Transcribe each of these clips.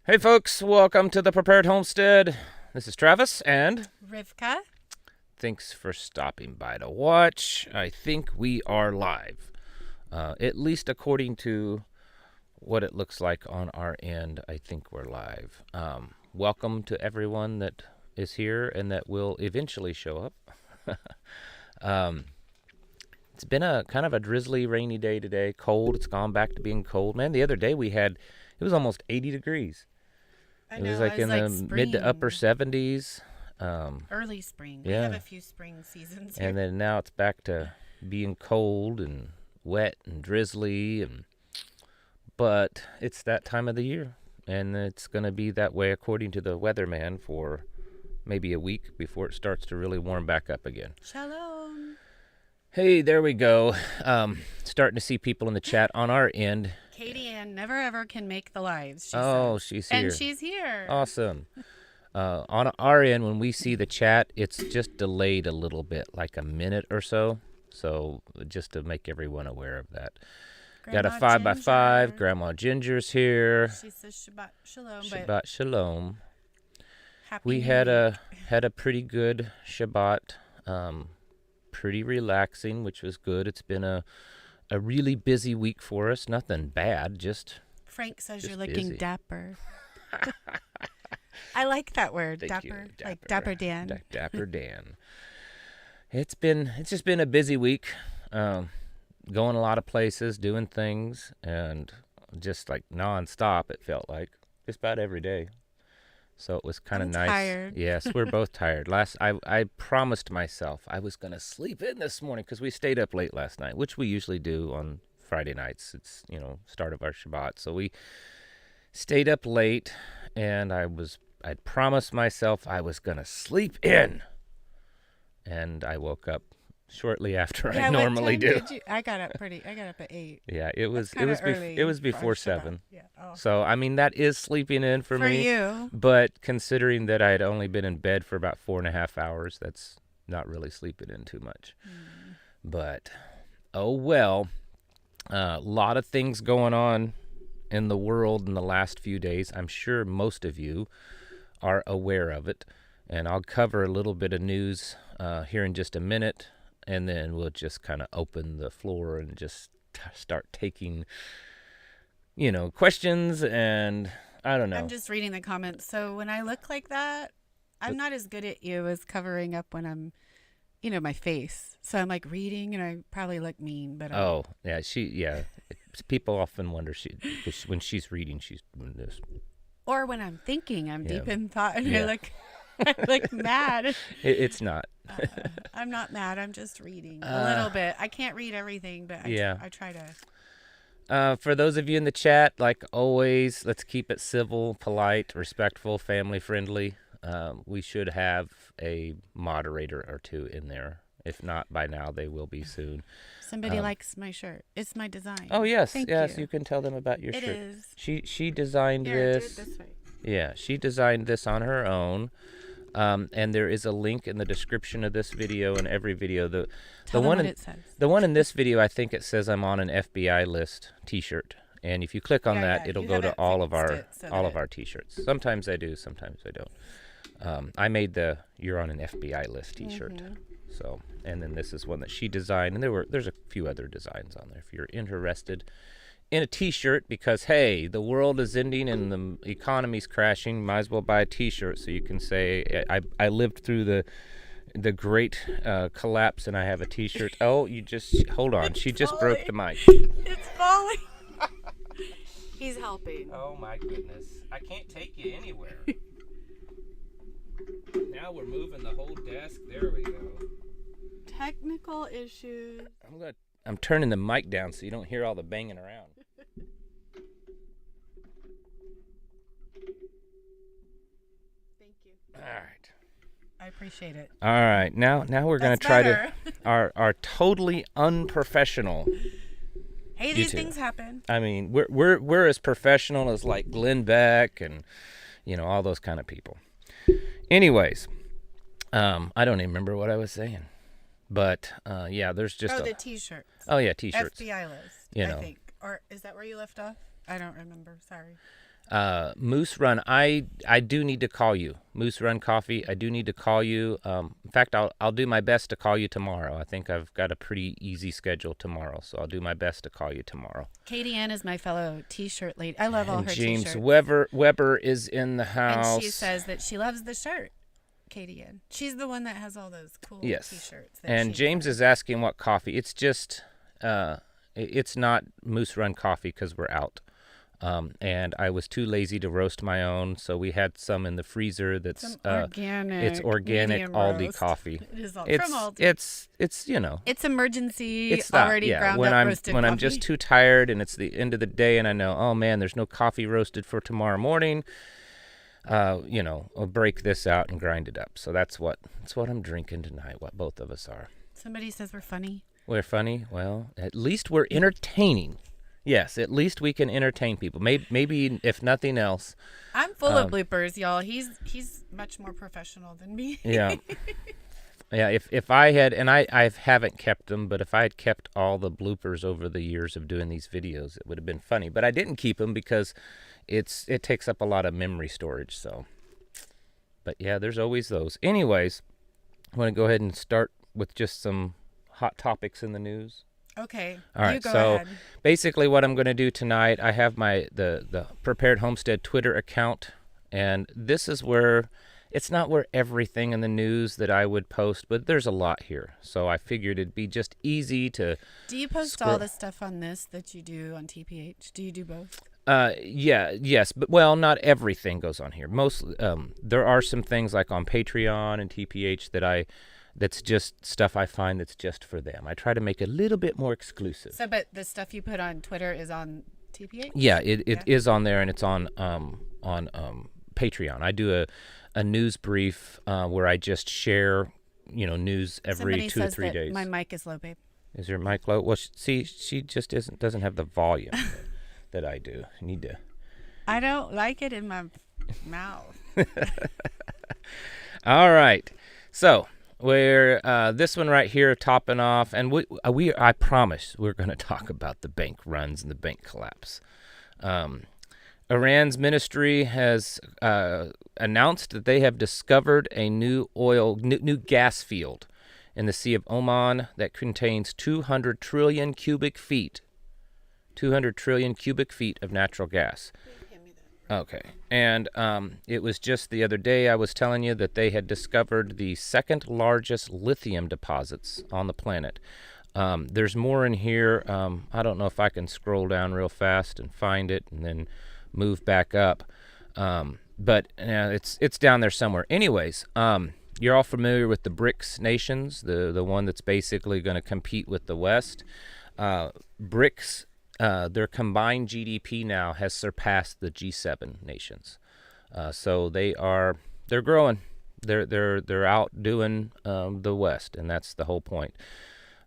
Hey folks, welcome to the Prepared Homestead. This is Travis and Rivkah. thanks for stopping by to watch. I think we are live, at least according to what it looks like on our end. I think we're live. Welcome to everyone that is here and that will eventually show up. It's been a kind of a drizzly, rainy day today. Cold. It's gone back to being cold. Man, the other day it was almost 80 degrees. I It was know, like it was in like the mid to upper spring, 70s. early spring. We have Yeah. a few spring seasons And here. then now it's back to being cold and wet and drizzly but it's that time of the year and it's going to be that way according to the weatherman for maybe a week before it starts to really warm back up again. Shalom. Hey, there we go. Starting to see people in the chat on our end. Katie Ann never ever can make the lives, she Oh, says. she's And here. she's here. Awesome. On our end, when we see the chat, it's just delayed a little bit, like a minute or so. So just to make everyone aware of that. Got a Grandma 5x5. Ginger. Grandma Ginger's here. She says Shabbat Shalom, Shabbat Shalom. happy We new had week. a pretty good Shabbat. Pretty relaxing, which was good. It's been a really busy week for us. Nothing bad, just Frank says just you're looking busy. dapper. I like that word, Thank dapper. you, Like Dapper Dan. Dapper Dan. It's just been a busy week. Going a lot of places, doing things, and just like nonstop. It felt like just about every day. So it was kind of I'm nice. tired. Yes, we're both tired. I promised myself I was gonna sleep in this morning because we stayed up late last night, which we usually do on Friday nights. It's start of our Shabbat, so we stayed up late, and I'd promised myself I was gonna sleep in, and I woke up shortly after I Yeah, what normally time do. did you? I got up at 8. Yeah, it was That's kinda early it was for before Shabbat. 7. Yeah. Oh. So I mean that is sleeping in for me. you. But considering that I had only been in bed for about 4.5 hours, that's not really sleeping in too much. But oh well, a lot of things going on in the world in the last few days. I'm sure most of you are aware of it, and I'll cover a little bit of news here in just a minute. And then we'll just kind of open the floor and just start taking, questions. And I don't know. I'm just reading the comments. So when I look like that, I'm not as good at you as covering up when I'm, my face. So I'm like reading and I probably look mean, but Oh, yeah. People often wonder when she's reading, she's doing this. or when I'm thinking, I'm Yeah. deep in thought and Yeah. I look mad. It's not. I'm not mad. I'm just reading a little bit. I can't read everything, but Yeah. I try to. For those of you in the chat, like always, let's keep it civil, polite, respectful, family friendly. We should have a moderator or two in there. If not by now, they will be soon. Somebody likes my shirt. It's my design. Oh yes, Thank yes, you. you can tell them about your It shirt. is. She designed Here, do this. it this way. Yeah, she designed this on her own. And there is a link in the description of this video and every video. The Tell them one what in, it says. the one in this video, I think it says I'm on an FBI list T-shirt. And if you click on that, it'll you go to haven't all of fixed our it so all that of our T-shirts. Sometimes I do, sometimes I don't. I made the "You're on an FBI list" T-shirt. So, and then this is one that she designed, and there's a few other designs on there. If you're interested in a T-shirt, because hey, the world is ending and the economy's crashing, might as well buy a T-shirt so you can say I lived through the great collapse and I have a T-shirt. Oh, you just hold on. She just broke the mic. It's falling. He's helping. Oh my goodness. I can't take you anywhere. Now we're moving the whole desk. There we go. Technical issues. I'm turning the mic down so you don't hear all the banging around. Thank you. All right. I appreciate it. All right. Now we're going to That's try better. to our totally unprofessional. Hey, these YouTube. things happen. I mean, we're as professional as like Glenn Beck and all those kind of people. Anyways, I don't even remember what I was saying. But yeah, there's just the T-shirts. Oh yeah, T-shirts. FBI list. You I know. think, or is that where you left off? I don't remember. Sorry. Moose Run, I do need to call you. Moose Run Coffee, I do need to call you. In fact, I'll do my best to call you tomorrow. I think I've got a pretty easy schedule tomorrow, so I'll do my best to call you tomorrow. Katie Ann is my fellow T-shirt lady. I love all her James T-shirts. Weber is in the house. And she says that she loves the shirt. Katie Ann. She's the one that has all those cool T-shirts. And James is asking what coffee. It's just, it's not Moose Run Coffee because we're out. And I was too lazy to roast my own, so we had some in the freezer. That's organic. It's organic Aldi roast. coffee. It is from It's Aldi. it's you know. It's emergency. It's already that, yeah. ground When up I'm roasted when I'm coffee. just too tired and it's the end of the day and I know, oh man, there's no coffee roasted for tomorrow morning. You know, I'll break this out and grind it up. So that's what I'm drinking tonight. What both of us are. Somebody says we're funny. We're funny. Well, at least we're entertaining. Yes, at least we can entertain people. Maybe if nothing else. I'm full of bloopers, y'all. He's much more professional than me. Yeah. Yeah, if I had, and I haven't kept them, but if I had kept all the bloopers over the years of doing these videos, it would have been funny. But I didn't keep them because it takes up a lot of memory storage. So, but yeah, there's always those. Anyways, I want to go ahead and start with just some hot topics in the news. Okay. All right. You go So ahead. basically, what I'm going to do tonight, I have the Prepared Homestead Twitter account, and this is where. It's not where everything in the news that I would post, but there's a lot here. So I figured it'd be just easy to. Do you post all the stuff on this that you do on TPH? Do you do both? Yes, but well, not everything goes on here. Mostly, there are some things like on Patreon and TPH that's just stuff I find that's just for them. I try to make it a little bit more exclusive. So, but the stuff you put on Twitter is on TPH? Yeah, it is on there, and it's on Patreon. I do a news brief where I just share, news every Somebody 2 to says 3 that days. my mic is low, babe. Is your mic low? Well, she just doesn't have the volume that I do. I need to. I don't like it in my mouth. All right, so we're this one right here topping off, and I promise we're going to talk about the bank runs and the bank collapse. Iran's ministry has announced that they have discovered a new gas field in the Sea of Oman that contains 200 trillion cubic feet. 200 trillion cubic feet of natural gas. Okay. And it was just the other day I was telling you that they had discovered the second largest lithium deposits on the planet. There's more in here. I don't know if I can scroll down real fast and find it and then move back up. But it's down there somewhere. Anyways, you're all familiar with the BRICS nations, the one that's basically going to compete with the West. BRICS, their combined GDP now has surpassed the G7 nations. So they're growing. They're outdoing the West, and that's the whole point.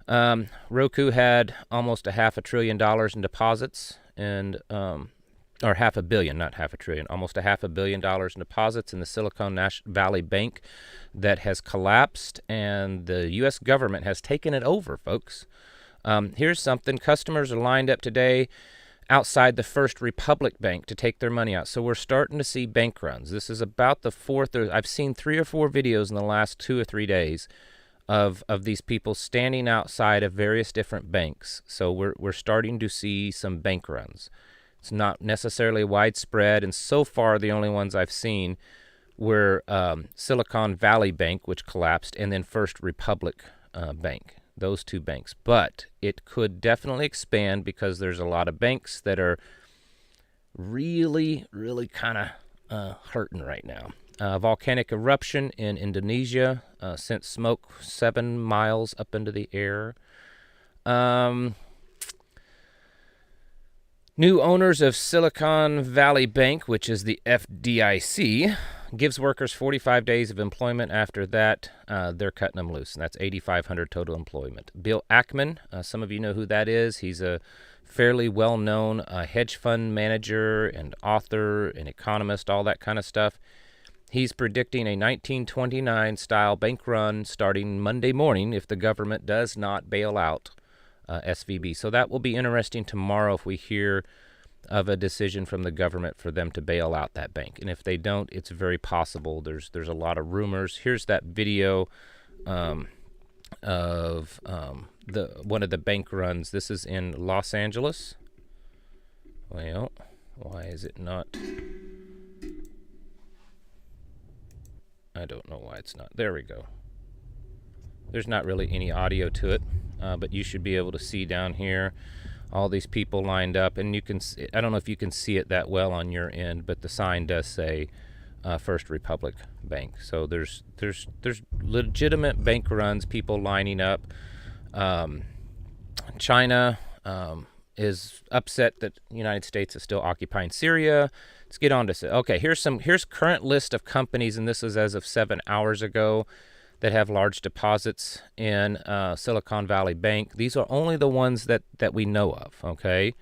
Roku had almost $500 billion in deposits, and or $500 million, not $500 billion, almost $500 million in deposits in the Silicon Valley Bank that has collapsed, and the U.S. government has taken it over, folks. Here's something. Customers are lined up today outside the First Republic Bank to take their money out. So we're starting to see bank runs. This is about the fourth. I've seen 3 or 4 videos in the last 2 or 3 days of these people standing outside of various different banks. So we're starting to see some bank runs. It's not necessarily widespread, and so far the only ones I've seen were Silicon Valley Bank, which collapsed, and then First Republic Bank, those 2 banks. But it could definitely expand because there's a lot of banks that are really, really kind of hurting right now. Volcanic eruption in Indonesia sent smoke 7 miles up into the air. New owners of Silicon Valley Bank, which is the FDIC, gives workers 45 days of employment. After that, they're cutting them loose, and that's 8,500 total employment. Bill Ackman, some of you know who that is. He's a fairly well-known hedge fund manager and author and economist, all that kind of stuff. He's predicting a 1929-style bank run starting Monday morning if the government does not bail out SVB. So that will be interesting tomorrow if we hear of a decision from the government for them to bail out that bank. And if they don't, it's very possible. There's a lot of rumors. Here's that video of one of the bank runs. This is in Los Angeles. Well, why is it not? I don't know why it's not. There we go. There's not really any audio to it, but you should be able to see down here all these people lined up, and you can see, I don't know if you can see it that well on your end, but the sign does say First Republic Bank. So there's legitimate bank runs, people lining up. China is upset that the United States is still occupying Syria. Let's get on to okay. Here's current list of companies, and this is as of 7 hours ago, that have large deposits in Silicon Valley Bank. These are only the ones that we know of, okay?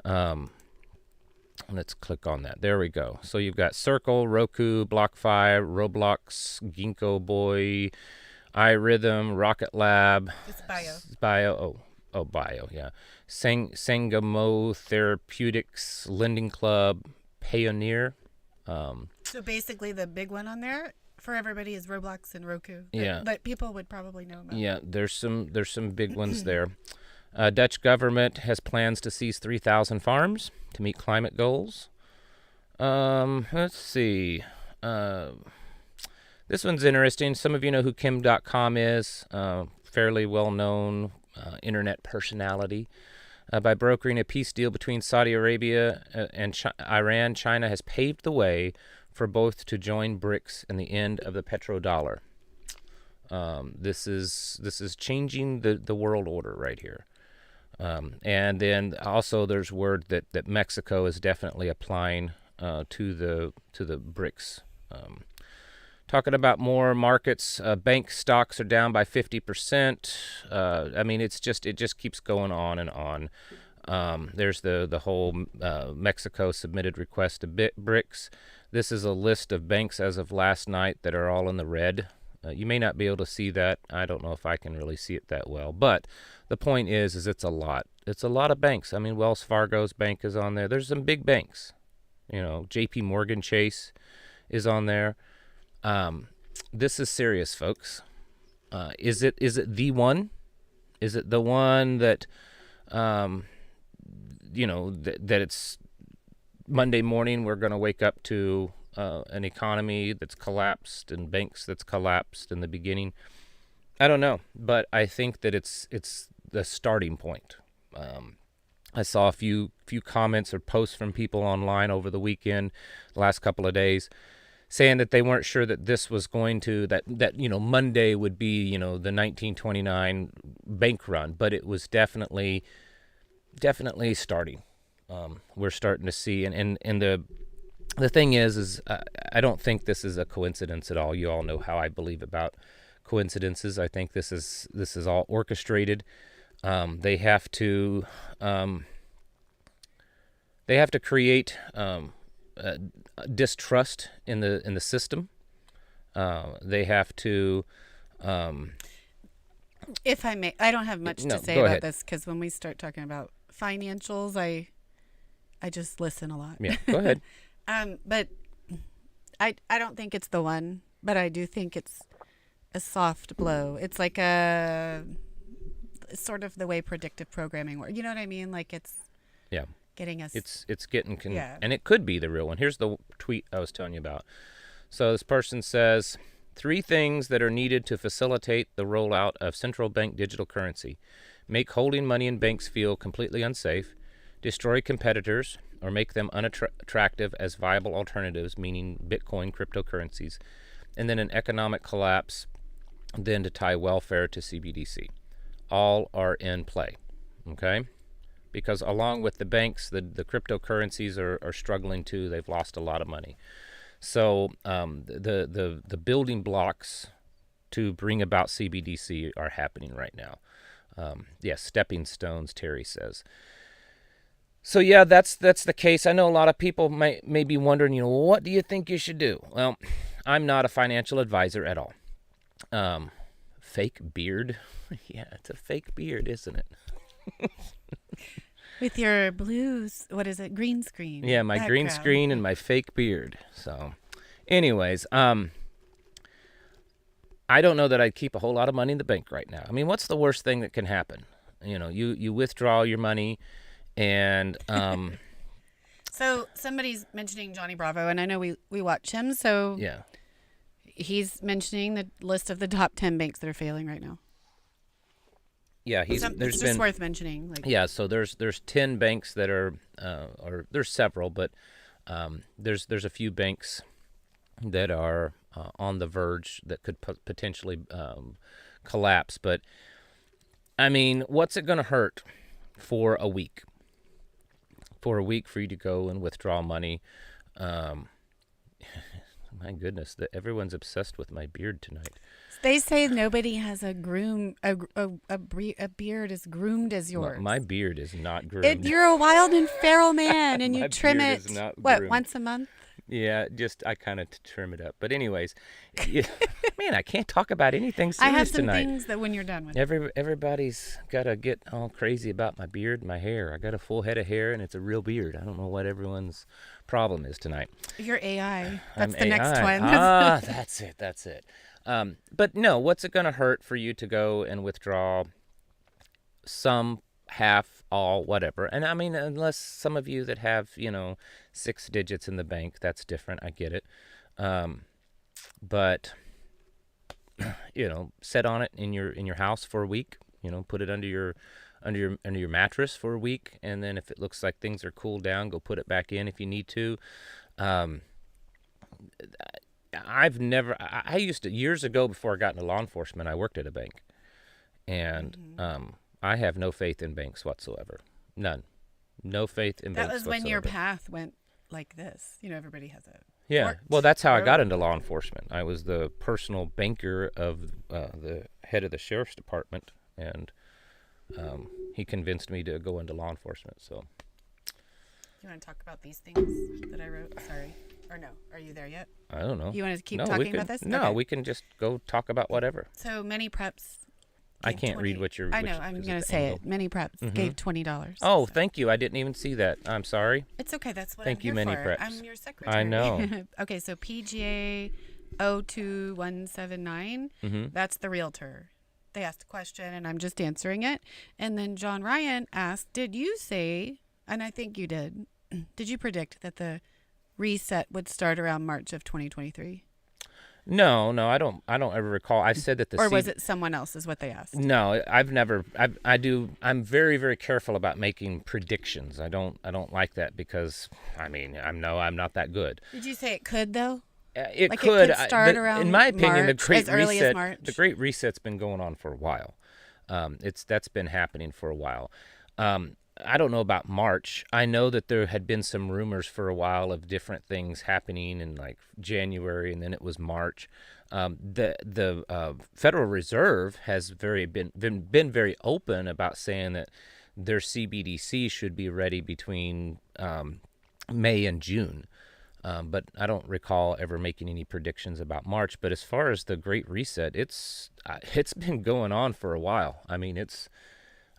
Let's click on that. There we go. So you've got Circle, Roku, BlockFi, Roblox, Ginkgo Boy, iRhythm, Rocket Lab. It's bio. Bio. Oh, bio, yeah. Sangamo Therapeutics, Lending Club, Payoneer. So basically the big one on there for everybody is Roblox and Roku. Yeah. But people would probably know about. Yeah, there's some big ones there. Dutch government has plans to seize 3,000 farms to meet climate goals. Let's see. This one's interesting. Some of you know who Kim.com is. Fairly well-known internet personality. By brokering a peace deal between Saudi Arabia and Iran, China has paved the way for both to join BRICS and the end of the petrodollar. This is changing the world order right here. And then also there's word that Mexico is definitely applying to the BRICS. Talking about more markets, bank stocks are down by 50%. I mean, it just keeps going on and on. There's the whole Mexico submitted request to BRICS. This is a list of banks as of last night that are all in the red. You may not be able to see that. I don't know if I can really see it that well. But the point is it's a lot. It's a lot of banks. I mean, Wells Fargo's bank is on there. There's some big banks. You know, J.P. Morgan Chase is on there. This is serious, folks. Is it the one? Is it the one that, that it's Monday morning we're going to wake up to an economy that's collapsed and banks that's collapsed in the beginning? I don't know, but I think that it's the starting point. I saw a few comments or posts from people online over the weekend, the last couple of days, saying that they weren't sure that this was going to, that Monday would be, the 1929 bank run, but it was definitely starting. We're starting to see, and the thing is I don't think this is a coincidence at all. You all know how I believe about coincidences. I think this is all orchestrated. They have to create distrust in the system. They have to. If I may, I don't have much to say about this because when we start talking about financials, I just listen a lot. Yeah, go ahead. But I don't think it's the one, but I do think it's a soft blow. It's like sort of the way predictive programming works. You know what I mean? Like it's getting us. It's getting and it could be the real one. Here's the tweet I was telling you about. So this person says 3 things that are needed to facilitate the rollout of central bank digital currency: make holding money in banks feel completely unsafe, destroy competitors or make them unattractive as viable alternatives, meaning Bitcoin, cryptocurrencies, and then an economic collapse, then to tie welfare to CBDC. All are in play, okay? Because along with the banks, the cryptocurrencies are struggling too. They've lost a lot of money. So the building blocks to bring about CBDC are happening right now. Yes, stepping stones, Terry says. So yeah, that's the case. I know a lot of people may be wondering, what do you think you should do? Well, I'm not a financial advisor at all. Fake beard? Yeah, it's a fake beard, isn't it? With your blues, what is it? Green screen. Yeah, my green screen and my fake beard. So, anyways, I don't know that I'd keep a whole lot of money in the bank right now. I mean, what's the worst thing that can happen? You withdraw your money, and So somebody's mentioning Johnny Bravo, and I know we watch him. So yeah, he's mentioning the list of the top 10 banks that are failing right now. yeah. It's just worth mentioning. Yeah, so there's 10 banks that are, or there's several, but there's a few banks that are on the verge that could potentially collapse. But I mean, what's it going to hurt for a week? For a week for you to go and withdraw money. My goodness, everyone's obsessed with my beard tonight. They say nobody has a beard as groomed as yours. My beard is not groomed. You're a wild and feral man, and you trim beard it, is not what, groomed. once a month? Yeah, I kind of trim it up. But anyways, man, I can't talk about anything serious tonight. I have some things that when you're done with everybody's got to get all crazy about my beard and my hair. I got a full head of hair, and it's a real beard. I don't know what everyone's problem is tonight. You're AI. That's I'm the AI. next one. That's it. But no, what's it going to hurt for you to go and withdraw some, half, all, whatever? And I mean, unless some of you that have, 6 digits in the bank, that's different. I get it. But sit on it in your house for a week. Put it under your mattress for a week, and then if it looks like things are cooled down, go put it back in if you need to. I used to, years ago before I got into law enforcement, I worked at a bank, and I have no faith in banks whatsoever. None. No faith in banks whatsoever. That was when your path went like this. Everybody has a... Yeah, well, that's how I got into law enforcement. I was the personal banker of the head of the sheriff's department, and he convinced me to go into law enforcement. So, you want to talk about these things that I wrote? Sorry. Or no? Are you there yet? I don't know. You want to keep talking about this? No, okay. We can just go talk about whatever. So, Many Preps. I can't read what you're... I know, I'm going to say it. Many Preps gave $20. Oh, thank you. I didn't even see that. I'm sorry. It's okay. That's what thank I'm you, here Many for. Preps. I'm your secretary. I know. Okay, so PGA 02179, that's the realtor. They asked a question, and I'm just answering it. And then John Ryan asked, did you say, and I think you did you predict that the reset would start around March of 2023? No, I don't ever recall. I said that or was it someone else is what they asked? No, I've never. I'm very, very careful about making predictions. I don't like that because I'm not that good. Did you say it could though? It like could. It could start around in my opinion, March, the Great as early Reset. as March. The Great Reset's been going on for a while. That's been happening for a while. I don't know about March. I know that there had been some rumors for a while of different things happening in like January, and then it was March. The Federal Reserve has been very open about saying that their CBDC should be ready between May and June. But I don't recall ever making any predictions about March. But as far as the Great Reset, it's been going on for a while. I mean,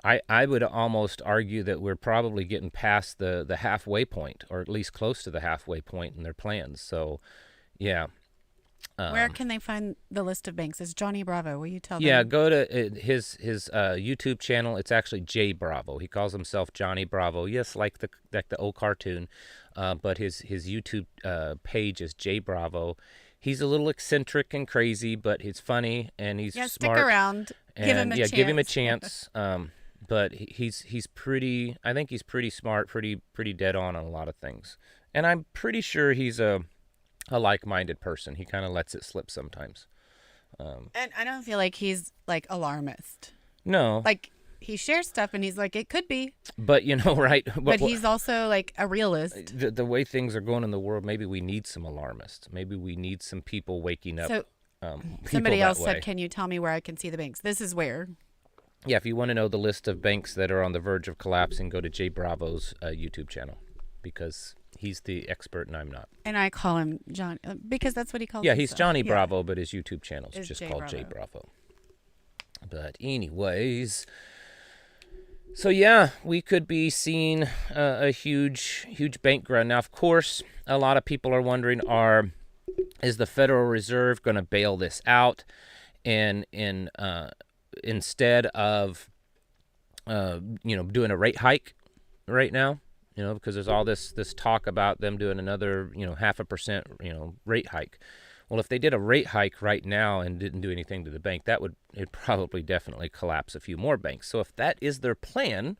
I would almost argue that we're probably getting past the halfway point, or at least close to the halfway point in their plans. So, yeah. Where can they find the list of banks? It's Johnny Bravo. Will you tell them? Yeah, go to his YouTube channel. It's actually J Bravo. He calls himself Johnny Bravo. Yes, like the old cartoon, but his YouTube page is J Bravo. He's a little eccentric and crazy, but he's funny and he's smart. Stick around. Give him a chance. Give him a chance. But he's pretty. I think he's pretty smart, pretty dead on a lot of things, and I'm pretty sure he's a like-minded person. He kind of lets it slip sometimes. And I don't feel like he's like alarmist. No. Like he shares stuff and he's like, it could be. But right. But he's also like a realist. The way things are going in the world, maybe we need some alarmists. Maybe we need some people waking up. So somebody else said, can you tell me where I can see the banks? This is where. Yeah, if you want to know the list of banks that are on the verge of collapsing, go to Jay Bravo's YouTube channel, because he's the expert and I'm not. And I call him John because that's what he calls himself. He's Johnny Bravo, but his YouTube channel is just Jay called Bravo. Jay Bravo. But anyways, So yeah, we could be seeing a huge bank run. Now, of course, a lot of people are wondering: is the Federal Reserve going to bail this out, and instead of doing a rate hike right now? Because there's all this talk about them doing another 0.5% rate hike. Well, if they did a rate hike right now and didn't do anything to the bank, it'd probably definitely collapse a few more banks. So if that is their plan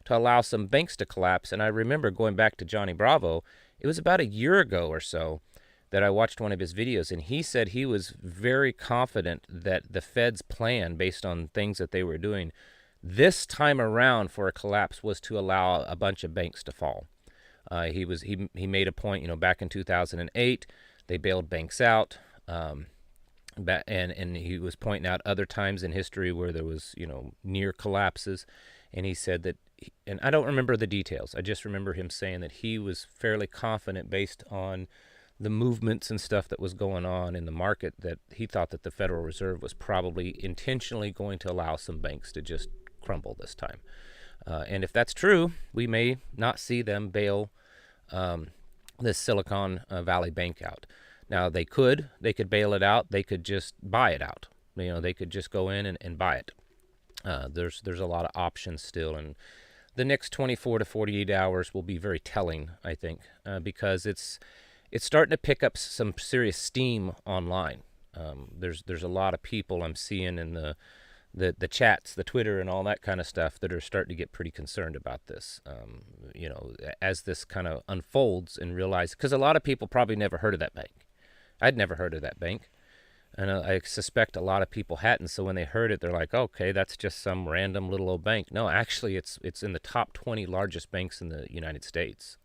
to allow some banks to collapse, and I remember going back to Johnny Bravo, it was about a year ago or so that I watched one of his videos, and he said he was very confident that the Fed's plan, based on things that they were doing this time around for a collapse, was to allow a bunch of banks to fall. He made a point, back in 2008, they bailed banks out, and he was pointing out other times in history where there was, near collapses, and he said that, and I don't remember the details, I just remember him saying that he was fairly confident based on the movements and stuff that was going on in the market that he thought that the Federal Reserve was probably intentionally going to allow some banks to just crumble this time. And if that's true, we may not see them bail this Silicon Valley Bank out. Now, they could bail it out. They could just buy it out. They could just go in and buy it. There's a lot of options still, and the next 24 to 48 hours will be very telling, I think, because it's starting to pick up some serious steam online. There's a lot of people I'm seeing in the chats, the Twitter, and all that kind of stuff that are starting to get pretty concerned about this. As this kind of unfolds and realize, because a lot of people probably never heard of that bank. I'd never heard of that bank, and I suspect a lot of people hadn't. So when they heard it, they're like, "Okay, that's just some random little old bank." No, actually, it's in the top 20 largest banks in the United States.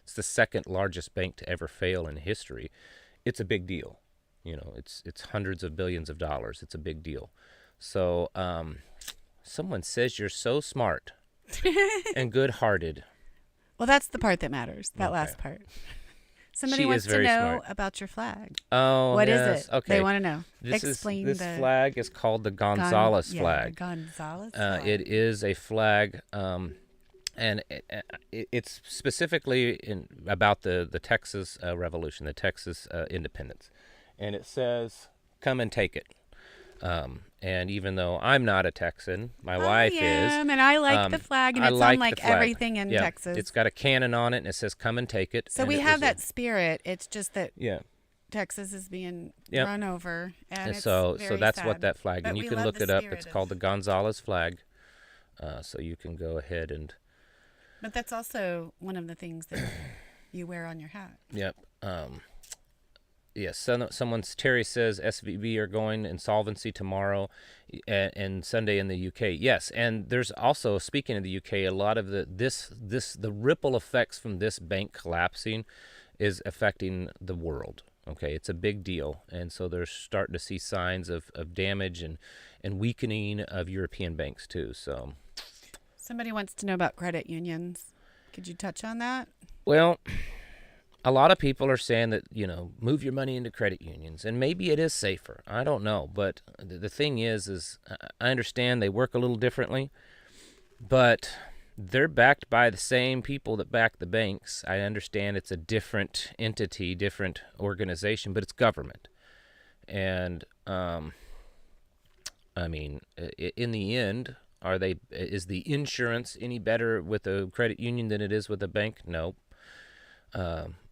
It's the second largest bank to ever fail in history. It's a big deal. It's hundreds of billions of dollars. It's a big deal. So someone says you're so smart and good-hearted. Well, that's the part that matters, that Okay. last part. Somebody She wants is to very know smart. about your flag. Oh, What is yes. it? Okay. They want to know. This Explain flag is called the Gonzales flag. The Gonzales flag. It is a flag, and it's specifically about the Texas Revolution, the Texas independence, and it says, "Come and take it." And even though I'm not a Texan, my wife is. And I like the flag, and it's on the flag. everything in Yeah. Texas. It's got a cannon on it, and it says, "Come and take it." So and we it have was that spirit. It's just that yeah. Texas is being Yep. run over, and it's So very that's sad. what that flag, But and you we can love look the it up. spirit It's of- called the Gonzales flag. So you can go ahead and. But that's also one of the things that you wear on your hat. Yep. Yes. Terry says SVB are going insolvency tomorrow, and Sunday in the UK. Yes, and there's also, speaking of the UK, a lot of the ripple effects from this bank collapsing is affecting the world. Okay, it's a big deal, and so they're starting to see signs of damage and weakening of European banks too. So. Somebody wants to know about credit unions. Could you touch on that? Well, a lot of people are saying that, move your money into credit unions, and maybe it is safer. I don't know. But the thing is I understand they work a little differently, but they're backed by the same people that back the banks. I understand it's a different entity, different organization, but it's government. And, in the end, is the insurance any better with a credit union than it is with a bank? No.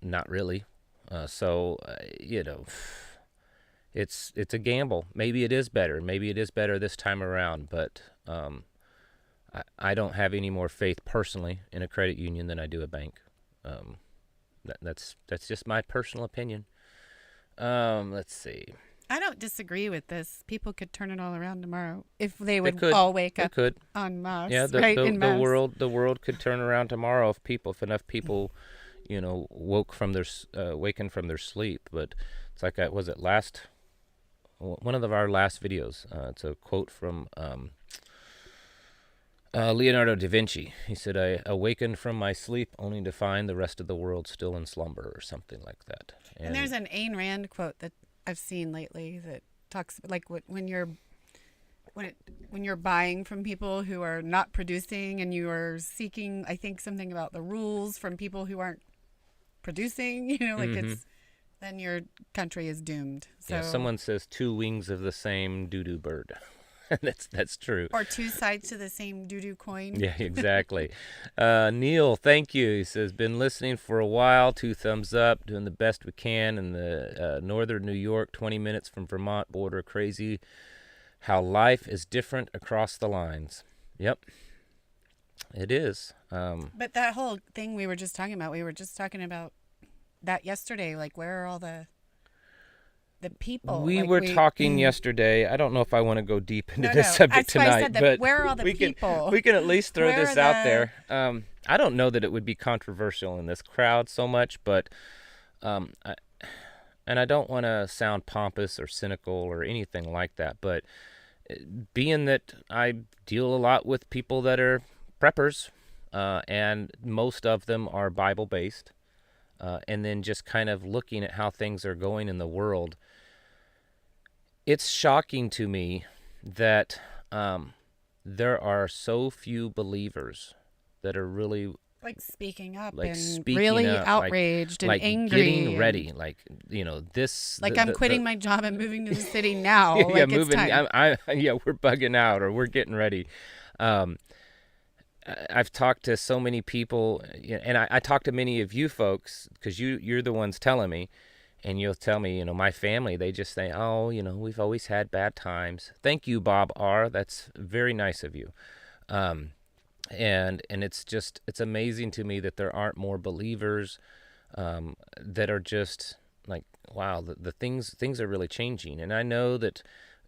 Not really. It's a gamble. Maybe it is better. Maybe it is better this time around, but I don't have any more faith personally in a credit union than I do a bank. That's just my personal opinion. Let's see. I don't disagree with this. People could turn it all around tomorrow if they would could. all wake They up could. en masse. Yeah, the world could turn around tomorrow if enough people, waken from their sleep. But it's like one of our last videos. It's a quote from Leonardo da Vinci. He said, "I awakened from my sleep only to find the rest of the world still in slumber," or something like that. And there's an Ayn Rand quote that I've seen lately that talks like when you're when you're buying from people who are not producing, and you are seeking, I think, something about the rules from people who aren't producing, like it's, then your country is doomed. So Yeah, someone says two wings of the same doo-doo bird. That's true. Or two sides to the same doo-doo coin. Yeah, exactly. Neil, thank you. He says, been listening for a while. 2 thumbs up. Doing the best we can in the northern New York, 20 minutes from Vermont border. Crazy how life is different across the lines. Yep, it is. But that whole thing we were just talking about that yesterday. Like, where are all the people? We like were talking yesterday. I don't know if I want to go deep into this subject That's why tonight, I said that, but we can at least throw Where this are out there. I don't know that it would be controversial in this crowd so much, but and I don't want to sound pompous or cynical or anything like that, but being that I deal a lot with people that are preppers, and most of them are Bible-based, and then just kind of looking at how things are going in the world, it's shocking to me that there are so few believers that are really speaking up like and speaking really up, outraged like and angry, getting ready, like this. Like, I'm quitting my job and moving to the city now. Yeah, like, moving. It's time. Yeah, we're bugging out, or we're getting ready. I've talked to so many people, and I talk to many of you folks because you're the ones telling me, and you'll tell me, my family, they just say, oh, we've always had bad times. Thank you, Bob R. That's very nice of you. And it's amazing to me that there aren't more believers that are just like, wow, the things are really changing. And I know that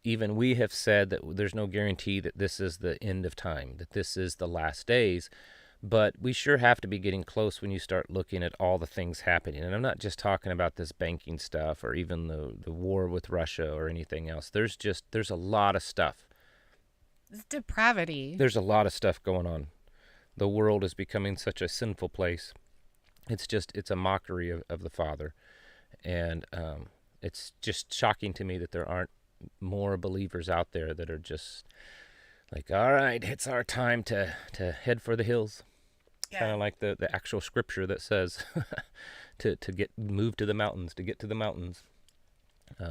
even we have said that there's no guarantee that this is the end of time, that this is the last days, but we sure have to be getting close when you start looking at all the things happening. And I'm not just talking about this banking stuff or even the war with Russia or anything else. There's a lot of stuff. It's depravity. There's a lot of stuff going on. The world is becoming such a sinful place. It's a mockery of the Father. And it's just shocking to me that there aren't more believers out there that are just like, all right, it's our time to head for the hills. Yeah. Kind of like the actual scripture that says to move to the mountains, to get to the mountains.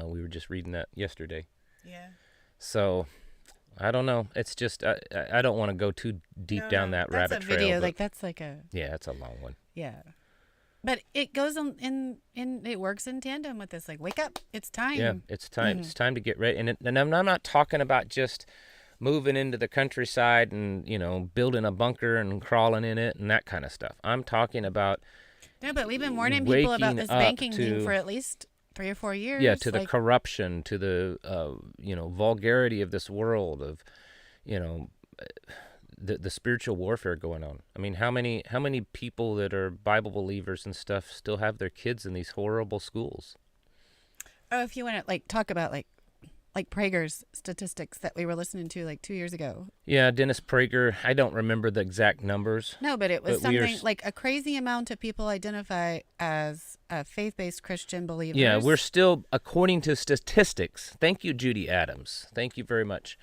We were just reading that yesterday. Yeah. So I don't know. It's just I don't want to go too deep down that rabbit trail. That's a video. That's like a... Yeah, it's a long one. Yeah. But it goes on it works in tandem with this. Like, wake up, it's time. Yeah, it's time. It's time to get ready. And I'm not talking about just moving into the countryside and, building a bunker and crawling in it and that kind of stuff. I'm talking about... No, but we've been warning people about this banking thing for at least 3 or 4 years. Yeah, to the corruption, to the, vulgarity of this world, of, the spiritual warfare going on. I mean, how many people that are Bible believers and stuff still have their kids in these horrible schools? Oh, if you want to talk about like Prager's statistics that we were listening to 2 years ago. Yeah, Dennis Prager. I don't remember the exact numbers. No, but it was something like a crazy amount of people identify as faith-based Christian believers. Yeah, we're still, according to statistics, thank you, Judy Adams. Thank you very much.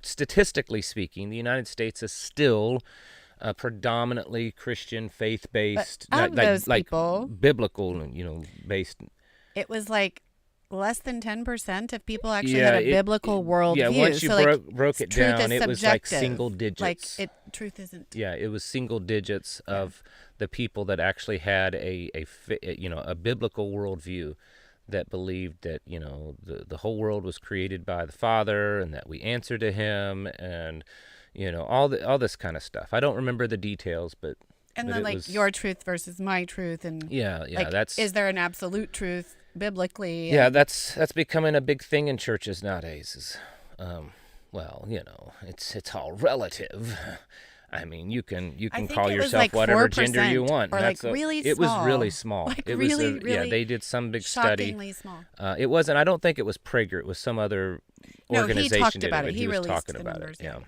Statistically speaking, the United States is still predominantly Christian, faith-based, but of those people, biblical, based. It was less than 10% of people actually had a biblical worldview. Yeah, once you broke it down, it was single digits. Truth isn't. Yeah, it was single digits of the people that actually had a biblical worldview that believed that, the whole world was created by the Father and that we answer to Him and, all this kind of stuff. I don't remember the details, but... And then your truth versus my truth. And that's... Is there an absolute truth biblically? Yeah, that's becoming a big thing in churches nowadays. It's all relative. I mean, you can call yourself whatever gender you want. Or really small. It was really small. It was really they did some big study. Shockingly small. It wasn't. I don't think it was Prager. It was some other organization. He talked about it. He was released talking the about numbers, it. Yeah.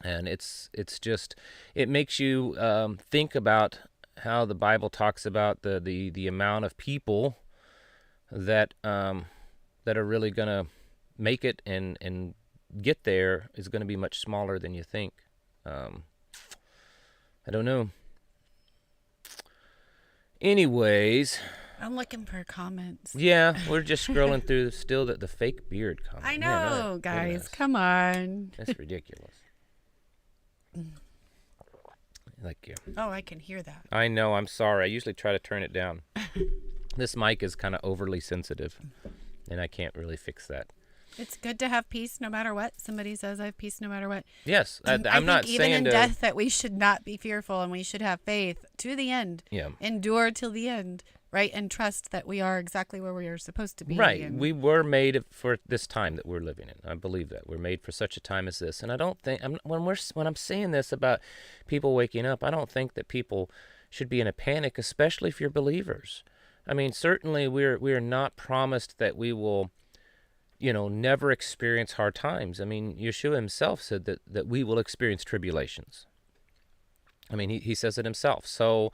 And it's just, it makes you think about how the Bible talks about the amount of people that are really going to make it and get there is going to be much smaller than you think. I don't know. Anyways, I'm looking for comments. yeah, we're just scrolling through still the fake beard comment. I know, Man, guys. goodness. Come on. That's ridiculous. Like you. Oh, I can hear that. I know. I'm sorry. I usually try to turn it down. This mic is kind of overly sensitive, and I can't really fix that. It's good to have peace no matter what. Somebody says I have peace no matter what. Yes, I'm I not think even saying in to. death that we should not be fearful and we should have faith to the end. Yeah. Endure till the end, right? And trust that we are exactly where we are supposed to be. Right. And We were made for this time that we're living in. I believe that. We're made for such a time as this. And I don't think when I'm saying this about people waking up, I don't think that people should be in a panic, especially if you're believers. I mean, certainly we are not promised that we will, never experience hard times. I mean, Yeshua himself said that we will experience tribulations. I mean, he says it himself. So,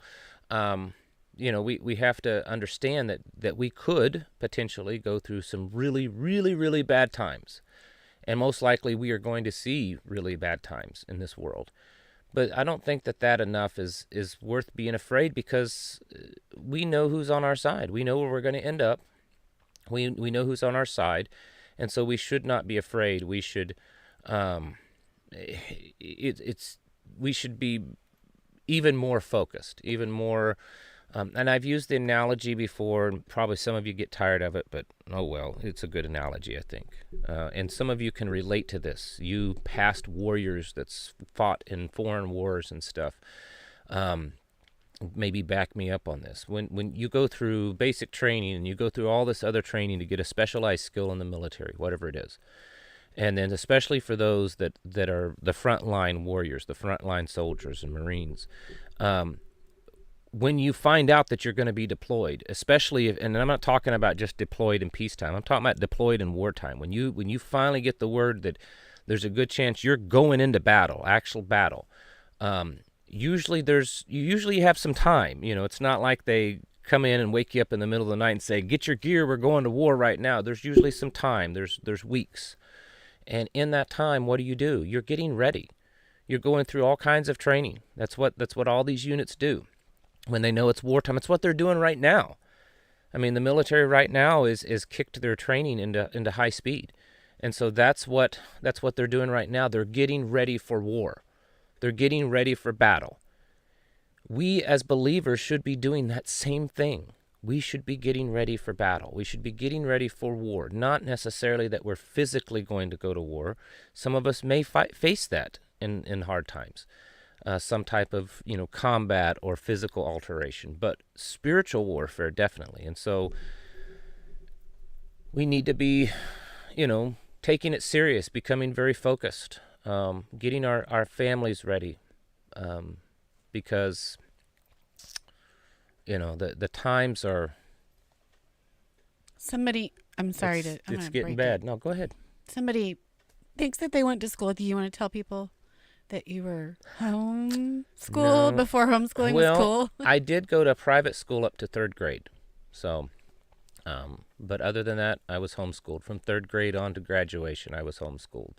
we have to understand that we could potentially go through some really, really, really bad times. And most likely we are going to see really bad times in this world. But I don't think that enough is worth being afraid, because we know who's on our side. We know where we're going to end up. We know who's on our side. And so we should not be afraid. We should we should be even more focused, even more. And I've used the analogy before, and probably some of you get tired of it, but oh well, it's a good analogy, I think. And some of you can relate to this. You past warriors that's fought in foreign wars and stuff. Maybe back me up on this. When you go through basic training and you go through all this other training to get a specialized skill in the military, whatever it is, and then especially for those that are the frontline warriors, the frontline soldiers and Marines, when you find out that you're going to be deployed, especially and I'm not talking about just deployed in peacetime, I'm talking about deployed in wartime. When you finally get the word that there's a good chance you're going into battle, actual battle, you usually have some time. It's not like they come in and wake you up in the middle of the night and say, get your gear, we're going to war right now. There's usually some time. There's weeks. And in that time, what do? You're getting ready. You're going through all kinds of training. That's what all these units do. When they know it's wartime, it's what they're doing right now. I mean, the military right now is kicked their training into high speed. And so that's what they're doing right now. They're getting ready for war. They're getting ready for battle. We as believers should be doing that same thing. We should be getting ready for battle. We should be getting ready for war. Not necessarily that we're physically going to go to war. Some of us may face that in hard times. Some type of combat or physical alteration, but spiritual warfare definitely. And so we need to be, taking it serious, becoming very focused, getting our families ready, because the times are. Somebody, I'm sorry it's getting bad. No, go ahead. Somebody thinks that they went to school. Do you want to tell people that you were homeschooled before homeschooling was cool? I did go to private school up to 3rd grade. So, but other than that, I was homeschooled. From 3rd grade on to graduation, I was homeschooled.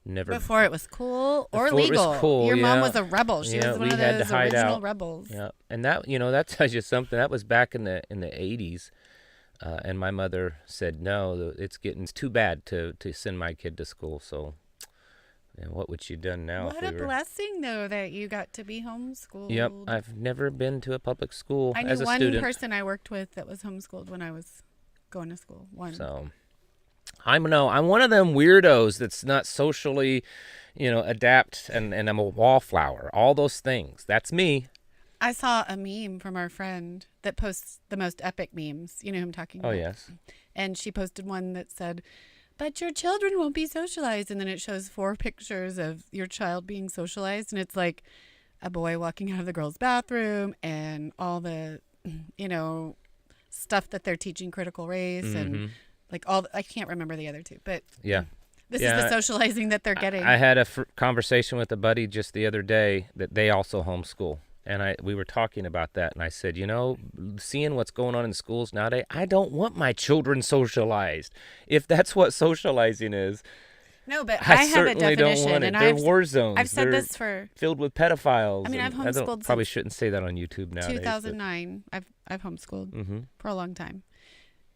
Never before it was cool or before legal. It was cool, Your yeah. mom was a rebel. She was one of those original out. rebels. Yeah, and that tells you something. That was back in the 80s. And my mother said, no, it's too bad to send my kid to school. So, what would she done now? What a blessing, though, that you got to be homeschooled. Yep, I've never been to a public school as a student. I knew one person I worked with that was homeschooled when I was going to school. One. So, I'm one of them weirdos that's not socially, adapt, and I'm a wallflower. All those things. That's me. I saw a meme from our friend that posts the most epic memes. You know who I'm talking about? Oh, yes. And she posted one that said, but your children won't be socialized. And then it shows 4 pictures of your child being socialized. And it's like a boy walking out of the girl's bathroom and all the, stuff that they're teaching critical race and like I can't remember the other 2, but yeah. This is the socializing that they're getting. I had a conversation with a buddy just the other day that they also homeschool. And we were talking about that, and I said, seeing what's going on in schools nowadays, I don't want my children socialized. If that's what socializing is, No, but I have a certainly don't definition, want it. and They're war zones. I've said They're this for. filled with pedophiles. I mean, I've and homeschooled probably since shouldn't say that on YouTube nowadays. 2009. I've homeschooled Mm-hmm. for a long time,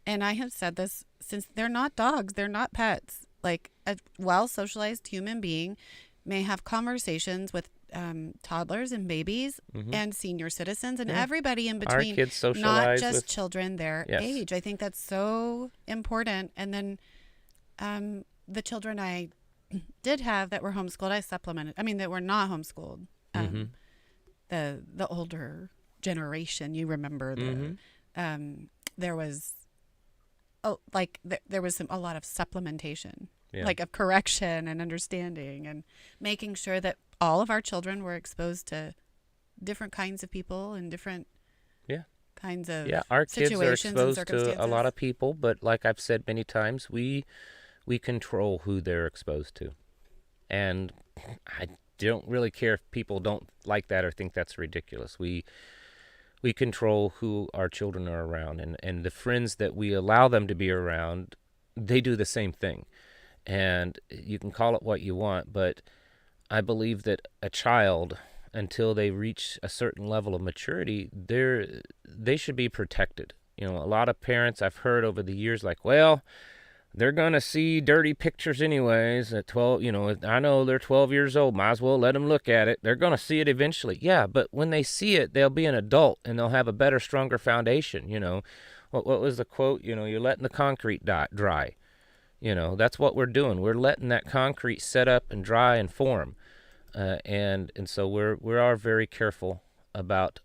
and I have said this since they're not dogs, they're not pets. Like a well-socialized human being may have conversations with toddlers and babies and senior citizens and everybody in between. Our kids socialize not just with children their Yes. age. I think that's so important. And then the children I did have that were homeschooled, I supplemented. I mean, that were not homeschooled. The older generation, you remember there was there was a lot of supplementation. Yeah. Like of correction and understanding and making sure that all of our children were exposed to different kinds of people and different kinds of our kids are situations and exposed to a lot of people, but like I've said many times, we control who they're exposed to. And I don't really care if people don't like that or think that's ridiculous. We control who our children are around, and the friends that we allow them to be around, they do the same thing. And you can call it what you want, but I believe that a child, until they reach a certain level of maturity, they should be protected. You know, a lot of parents I've heard over the years like, well, they're going to see dirty pictures anyways at 12. You know, I know they're 12 years old. Might as well let them look at it. They're going to see it eventually. Yeah, but when they see it, they'll be an adult and they'll have a better, stronger foundation. You know, what was the quote? You know, you're letting the concrete dry. You know, that's what we're doing. We're letting that concrete set up and dry and form. And so we are very careful about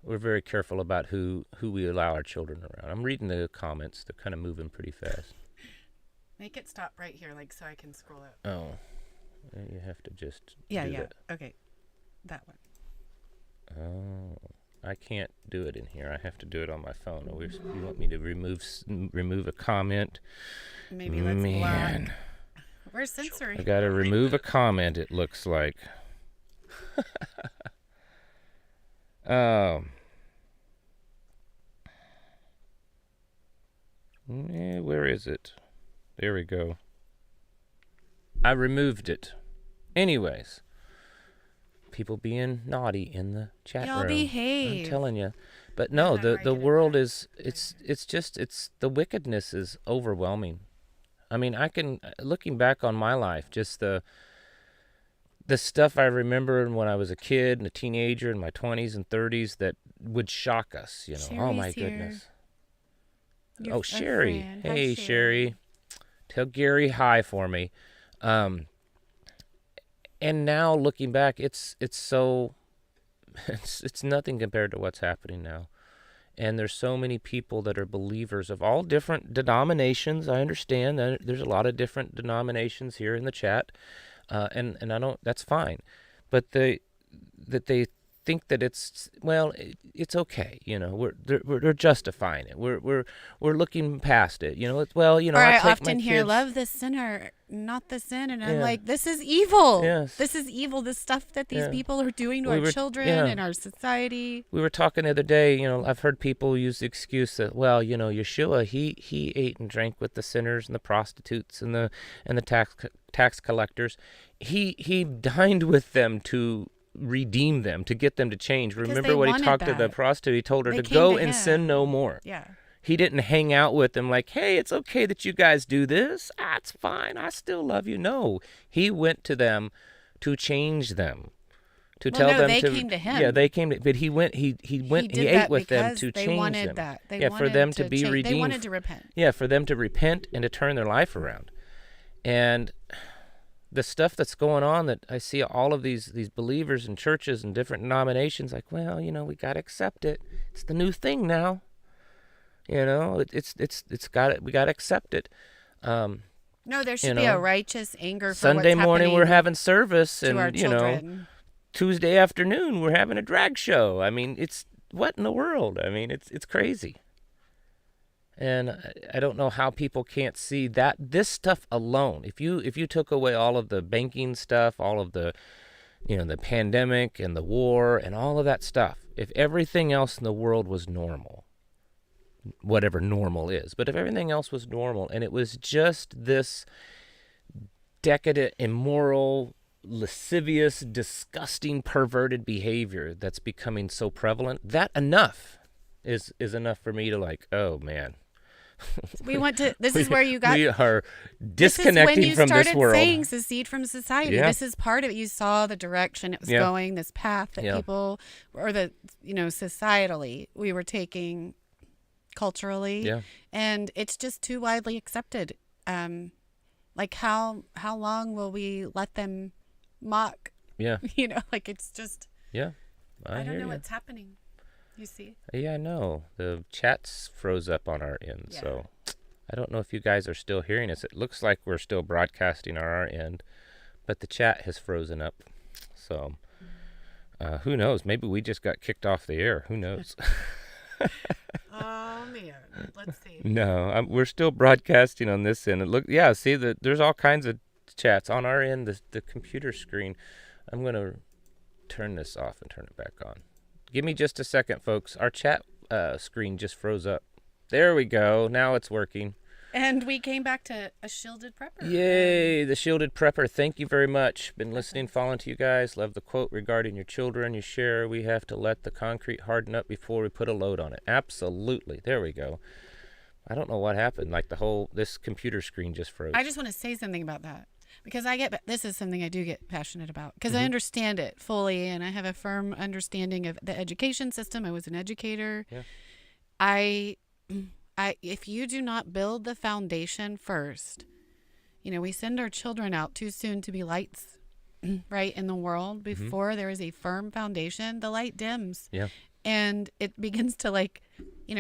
we're very careful about who we allow our children around. I'm reading the comments. They're kind of moving pretty fast. Make it stop right here, like so I can scroll it. Oh, you have to just do that. Okay, that one. Oh, I can't do it in here. I have to do it on my phone. You want me to remove a comment? Maybe let's block. We're censoring. I got to remove a comment, it looks like. Where is it? There we go. I removed it. Anyways. People being naughty in the chat Y'all room. behave. I'm telling you. But no, the world is, it's the wickedness is overwhelming. I mean, looking back on my life, just the stuff I remember when I was a kid and a teenager in my 20s and 30s that would shock us, you know. Sherry's oh my here. goodness. Sherry. Hey, Sherry. Tell Gary hi for me. And now looking back, it's nothing compared to what's happening now. And there's so many people that are believers of all different denominations. I understand that there's a lot of different denominations here in the chat, and that's fine. But they think that it's okay. You know, we're justifying it. We're looking past it. You know, I often hear, love the sinner, not the sin, and I'm like, this is evil. Yes. This is evil. This stuff that these people are doing to our children and our society. We were talking the other day. You know, I've heard people use the excuse that, well, you know, Yeshua, he ate and drank with the sinners and the prostitutes and the tax collectors. He dined with them to redeem them, to get them to change. Remember when he talked to the prostitute, he told her to go and sin no more. Yeah. He didn't hang out with them like, hey, it's okay that you guys do this. It's fine. I still love you. No, he went to them to change them, to tell them they came to him. Yeah, they came to, but he ate with them to change wanted them. That. They yeah, wanted for them to be change. redeemed. They wanted to repent. Yeah, for them to repent and to turn their life around. And the stuff that's going on, that I see all of these believers in churches and different denominations, like, well, you know, we got to accept it. It's the new thing now. You know, we got to accept it. No, there should be a righteous anger for Sunday what's morning happening we're having service, to and our children. know, Tuesday afternoon we're having a drag show. I mean, it's what in the world? I mean, it's crazy. And I don't know how people can't see that this stuff alone. If you took away all of the banking stuff, all of the, you know, the pandemic and the war and all of that stuff, if everything else in the world was normal, whatever normal is. But if everything else was normal and it was just this decadent, immoral, lascivious, disgusting, perverted behavior that's becoming so prevalent, that enough is enough for me to like, oh man. We want to. This is where you got. We are disconnecting from this world. This is when you started saying secede from society. Yeah. This is part of it. You saw the direction it was going, this path that people, or the societally we were taking, culturally, and it's just too widely accepted. Like how long will we let them mock? Yeah, like it's just. Yeah, I don't know what's happening. You see? Yeah, I know. The chat's froze up on our end, so I don't know if you guys are still hearing us. It looks like we're still broadcasting on our end, but the chat has frozen up. So who knows? Maybe we just got kicked off the air. Who knows? Oh, man. Let's see. No, we're still broadcasting on this end. See, there's all kinds of chats on our end, the computer screen. I'm going to turn this off and turn it back on. Give me just a second, folks. Our chat screen just froze up. There we go. Now it's working. And we came back to a shielded prepper. Yay, the shielded prepper. Thank you very much. Been listening, following to you guys. Love the quote regarding your children. You share, we have to let the concrete harden up before we put a load on it. Absolutely. There we go. I don't know what happened. Like this computer screen just froze. I just want to say something about that. Because this is something I do get passionate about because I understand it fully and I have a firm understanding of the education system. I was an educator. Yeah. If you do not build the foundation first, we send our children out too soon to be lights, right, in the world. Before there is a firm foundation, the light dims. Yeah. And it begins to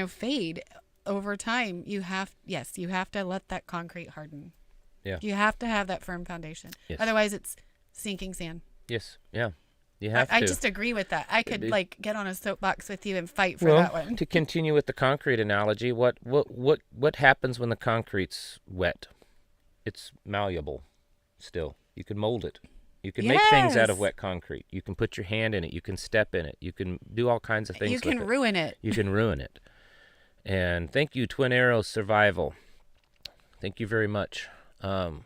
fade over time. You have to let that concrete harden. Yeah. You have to have that firm foundation. Yes. Otherwise, it's sinking sand. Yes. Yeah. You have to. I just agree with that. I could get on a soapbox with you and fight for that one. To continue with the concrete analogy, what happens when the concrete's wet? It's malleable still. You can mold it. You can make things out of wet concrete. You can put your hand in it. You can step in it. You can do all kinds of things with it. You can ruin it. You can ruin it. And thank you, Twin Arrows Survival. Thank you very much. And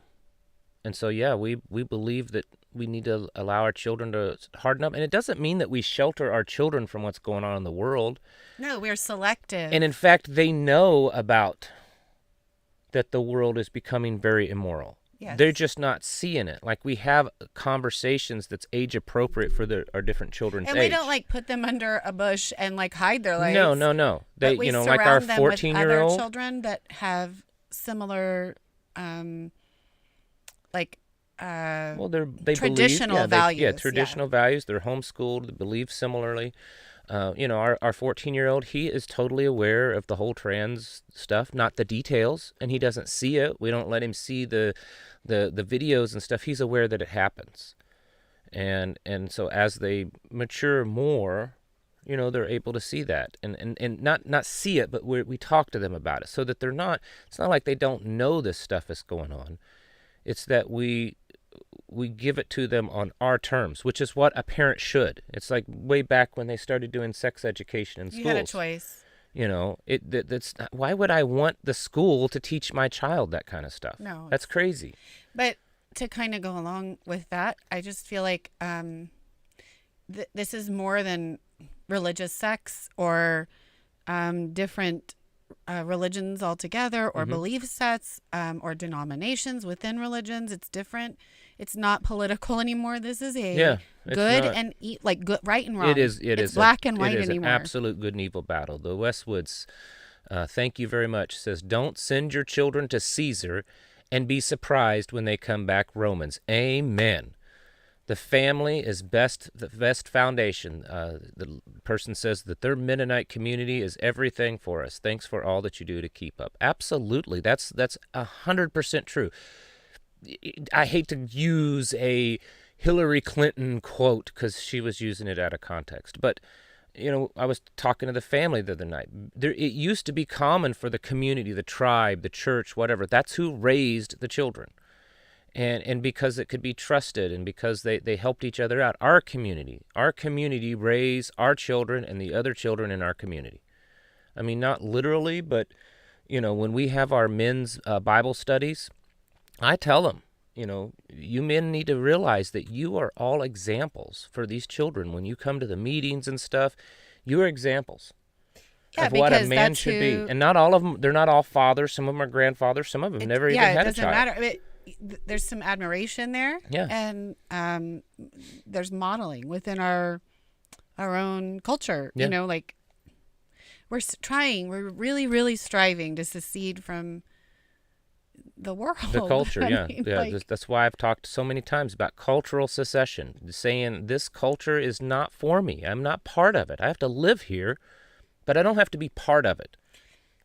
so, we believe that we need to allow our children to harden up. And it doesn't mean that we shelter our children from what's going on in the world. No, we're selective. And in fact, they know about that the world is becoming very immoral. Yes. They're just not seeing it. Like we have conversations that's age appropriate for our different children's age. And we don't put them under a bush and hide their lights. No. They, like our 14-year-old other children that have similar they traditional values. Traditional values. They're homeschooled. They believe similarly. Our 14-year-old, he is totally aware of the whole trans stuff, not the details, and he doesn't see it. We don't let him see the videos and stuff. He's aware that it happens, and so as they mature more, they're able to see that and not see it, but we talk to them about it so that they're not. It's not like they don't know this stuff is going on. It's that we give it to them on our terms, which is what a parent should. It's like way back when they started doing sex education in schools. You had a choice. That's why would I want the school to teach my child that kind of stuff? No. That's crazy. But to kind of go along with that, I just feel like this is more than religious sex or different religions altogether or belief sets or denominations within religions. It's different. It's not political anymore. This is a good and good, right and wrong. It is. It's black and white anymore. It is an absolute good and evil battle. The Westwoods, thank you very much, says, don't send your children to Caesar and be surprised when they come back Romans. Amen. The family is the best foundation. The person says that their Mennonite community is everything for us. Thanks for all that you do to keep up. Absolutely. That's 100% true. I hate to use a Hillary Clinton quote because she was using it out of context. But, I was talking to the family the other night. It used to be common for the community, the tribe, the church, whatever. That's who raised the children. And because it could be trusted and because they helped each other out. Our community raised our children and the other children in our community. I mean, not literally, but, when we have our men's Bible studies, I tell them, you men need to realize that you are all examples for these children. When you come to the meetings and stuff, you are examples of what a man should be. And not all of them, they're not all fathers. Some of them are grandfathers. Some of them never even had a child. Yeah, it doesn't matter. There's some admiration there. Yeah. And there's modeling within our own culture. Yeah. We're really, really striving to secede from the world. The culture, that's why I've talked so many times about cultural secession, saying this culture is not for me. I'm not part of it. I have to live here, but I don't have to be part of it.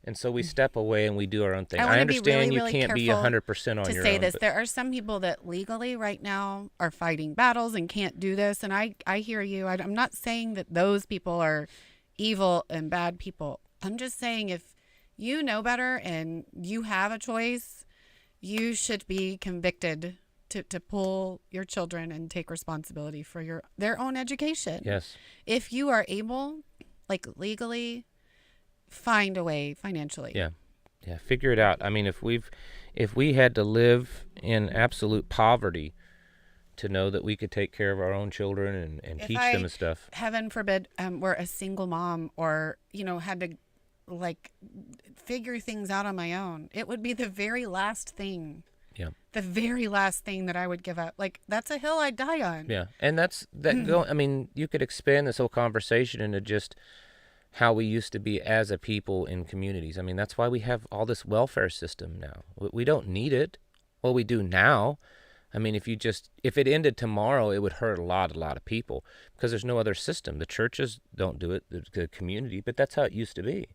And so we step away and we do our own thing. I understand you can't be 100% on your own. To say this, there are some people that legally right now are fighting battles and can't do this. And I hear you. I'm not saying that those people are evil and bad people. I'm just saying if you know better and you have a choice, you should be convicted to pull your children and take responsibility for their own education. Yes. If you are able, legally, find a way financially. Yeah. Figure it out. I mean, if we had to live in absolute poverty to know that we could take care of our own children and teach them and stuff. Heaven forbid, were a single mom or, had to figure things out on my own, it would be the very last thing. Yeah. The very last thing that I would give up. That's a hill I'd die on. Yeah. And I mean, you could expand this whole conversation into just how we used to be as a people in communities. I mean, that's why we have all this welfare system now. We don't need it. Well, we do now. I mean, if it ended tomorrow, it would hurt a lot of people because there's no other system. The churches don't do it, the community, but that's how it used to be.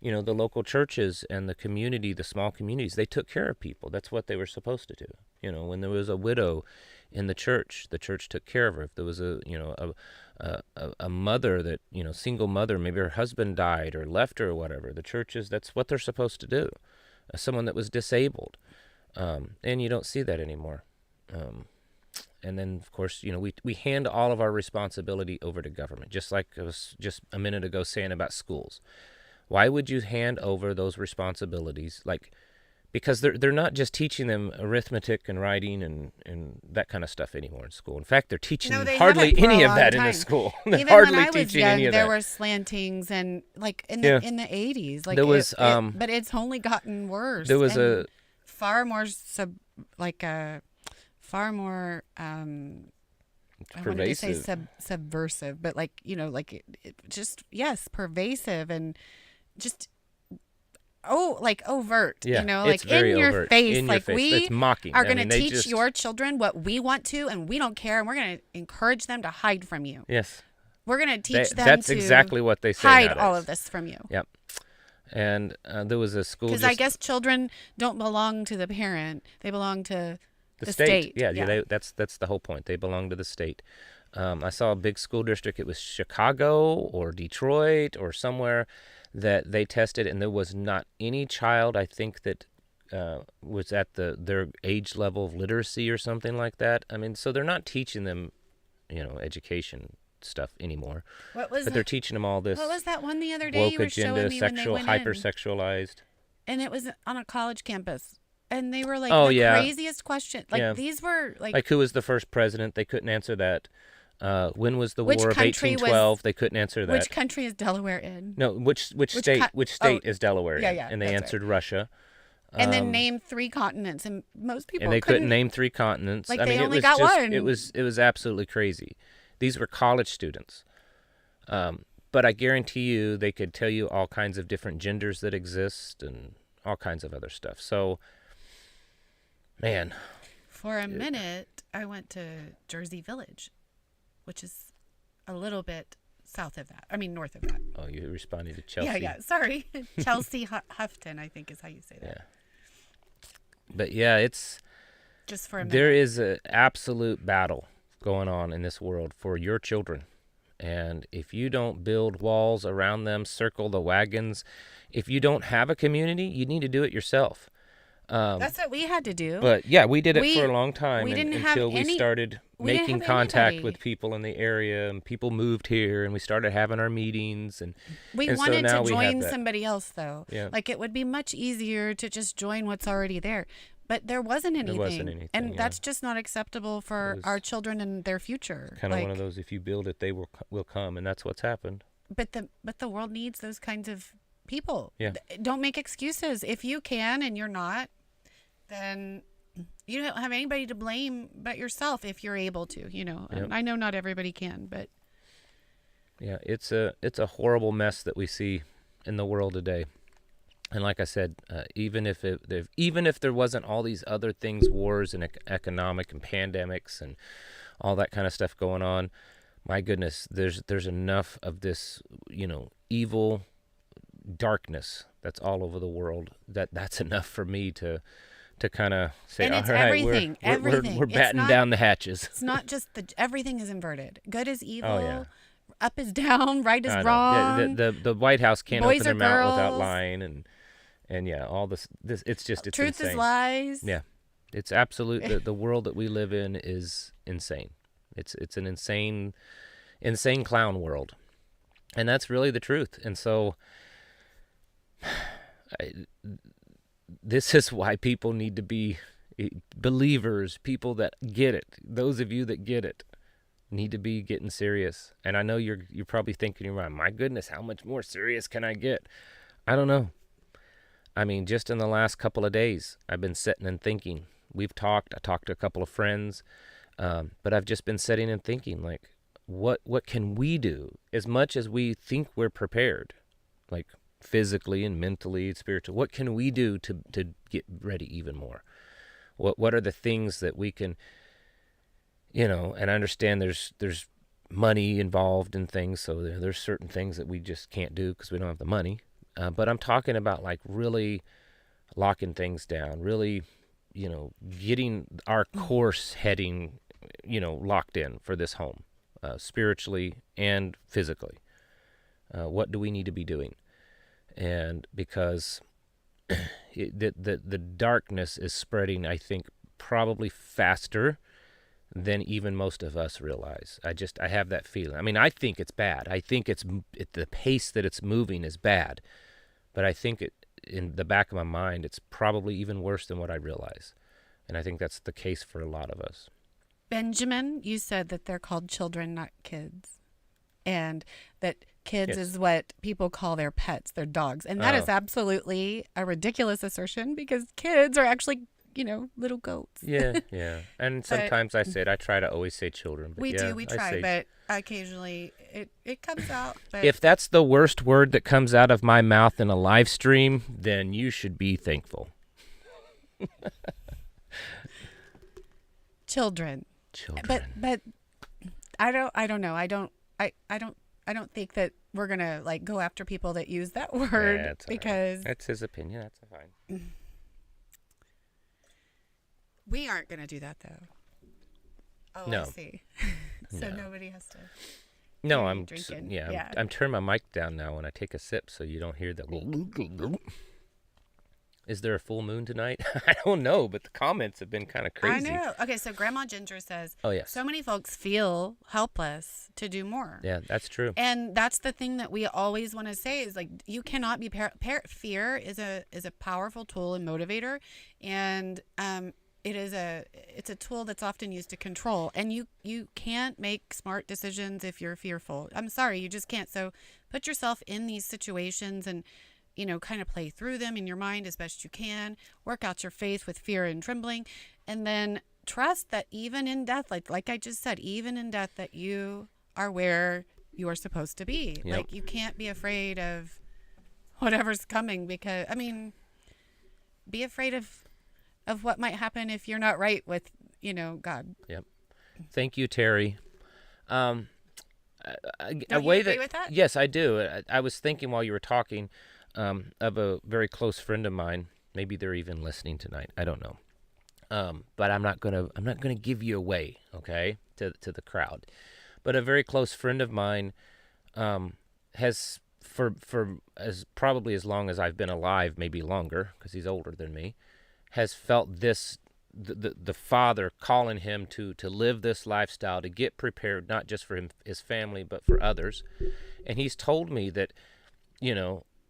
The local churches and the community, the small communities, they took care of people. That's what they were supposed to do. When there was a widow in the church took care of her. If there was a mother that, single mother, maybe her husband died or left her or whatever, the churches, that's what they're supposed to do. Someone that was disabled. And you don't see that anymore. And then, of course, we hand all of our responsibility over to government, just like I was just a minute ago saying about schools. Why would you hand over those responsibilities? Because they're not just teaching them arithmetic and writing and that kind of stuff anymore in school. In fact, they're teaching them hardly any of that in the school. Even when I was young, there were slantings and in the 80s. There was, but it's only gotten worse. There was far more I wanted to say subversive, but pervasive and just overt. Yeah, it's in your overt. face. In your face. We it's mocking. are going to teach your children what we want to, and we don't care, and we're going to encourage them to hide from you. Yes, we're going to teach them that's to exactly what they say hide nowadays. all of this from you. Yep. And there was a school because I guess children don't belong to the parent; they belong to the state. Yeah. That's the whole point. They belong to the state. I saw a big school district. It was Chicago or Detroit or somewhere that they tested, and there was not any child, I think, that was at their age level of literacy or something like that. I mean, so they're not teaching them, education stuff anymore. But they're teaching them all this. What was that one the other day woke you were agenda, showing me sexual, when they went hypersexualized. And it was on a college campus. And they were craziest question. These were like who was the first president? They couldn't answer that. When was the War of 1812? They couldn't answer that. Which country is Delaware in? No, which state is Delaware in? And they answered right. Russia. And then name 3 continents, and most people couldn't name 3 continents. They only got one. It was absolutely crazy. These were college students. But I guarantee you they could tell you all kinds of different genders that exist and all kinds of other stuff. So, man. For a minute, I went to Jersey Village, which is a little bit south of that. I mean, north of that. Oh, you responded to Chelsea. Yeah, sorry. Chelsea Houghton, I think is how you say that. Yeah. But yeah, it's... Just for a minute. There is an absolute battle going on in this world for your children. And if you don't build walls around them, circle the wagons, if you don't have a community, you need to do it yourself. That's what we had to do. But yeah, we did it We- for a long time we didn't have until we any- started we didn't making have contact anybody. with people in the area, and people moved here, and we started having our meetings, and We and so wanted now to we have join that. somebody else, though. Yeah. Like, it would be much easier to just join what's already there. But there wasn't anything. anything, And yeah. that's just not acceptable for was our children and their future. Kind of one of those, if you build it, they will come, and that's what's happened. But the world needs those kinds of people. Yeah. Don't make excuses. If you can and you're not, then you don't have anybody to blame but yourself if you're able to, Yep. I know not everybody can, but Yeah, it's a horrible mess that we see in the world today. And like I said, even if there wasn't all these other things, wars and economic and pandemics and all that kind of stuff going on, my goodness, there's enough of this, evil darkness that's all over the world that's enough for me to kind of say, And all it's right, everything, everything. we're It's batting not- down the hatches. it's not just everything is inverted. Good is evil. Oh, yeah. Up is down, right is I know. wrong. Yeah, the White House can't Boys open are their mouth without girls. lying, and yeah, all this it's Truth insane. is lies. Yeah, it's absolute. The world that we live in is insane. It's an insane clown world, and that's really the truth. And so, this is why people need to be believers, people that get it. Those of you that get it need to be getting serious. And I know you're probably thinking in your mind, my goodness, how much more serious can I get? I don't know. I mean, just in the last couple of days, I've been sitting and thinking. I talked to a couple of friends, but I've just been sitting and thinking, like, what can we do? As much as we think we're prepared, like physically and mentally and spiritually, what can we do to get ready even more? What are the things that we can, and I understand there's money involved in things, so there's certain things that we just can't do because we don't have the money. But I'm talking about like really locking things down, really, getting our course heading, locked in for this home, spiritually and physically. What do we need to be doing? And because the darkness is spreading, I think, probably faster than even most of us realize. I have that feeling. I mean, I think it's bad. I think the pace that it's moving is bad. But I think in the back of my mind, it's probably even worse than what I realize. And I think that's the case for a lot of us. Benjamin, you said that they're called children, not kids. And that kids Yes. is what people call their pets, their dogs. And that is Oh. absolutely a ridiculous assertion because kids are actually, little goats. Yeah, yeah. And sometimes I try to always say children. But We yeah, do, we I try, say, but occasionally it comes out. But if that's the worst word that comes out of my mouth in a live stream, then you should be thankful. children. Children. But I don't know. I don't think that we're gonna like go after people that use that word Yeah, it's all right. because That's his opinion. That's fine. we aren't gonna do that though. Oh, No. I see. So No. nobody has to. No, Hear you I'm drinking. yeah. Yeah. I'm turning my mic down now when I take a sip, so you don't hear the. Is there a full moon tonight? I don't know, but the comments have been kind of crazy. I know. Okay, so Grandma Ginger says, Oh yes. so many folks feel helpless to do more. Yeah, that's true. And that's the thing that we always want to say is like you cannot be fear is a powerful tool and motivator, and it's a tool that's often used to control, and you can't make smart decisions if you're fearful. I'm sorry, you just can't. So put yourself in these situations and kind of play through them in your mind as best you can. Work out your faith with fear and trembling, and then trust that even in death, like I just said, even in death, that you are where you are supposed to be. Yep. Like you can't be afraid of whatever's coming because be afraid of what might happen if you're not right with God. Yep. Thank you, Terry. Don't you agree with that? Yes, I do. I was thinking while you were talking of a very close friend of mine. Maybe they're even listening tonight. I don't know. But I'm not gonna give you away, okay, to the crowd. But a very close friend of mine has for as probably as long as I've been alive, maybe longer, because he's older than me, has felt this, the Father calling him to live this lifestyle, to get prepared, not just for his family, but for others. And he's told me that,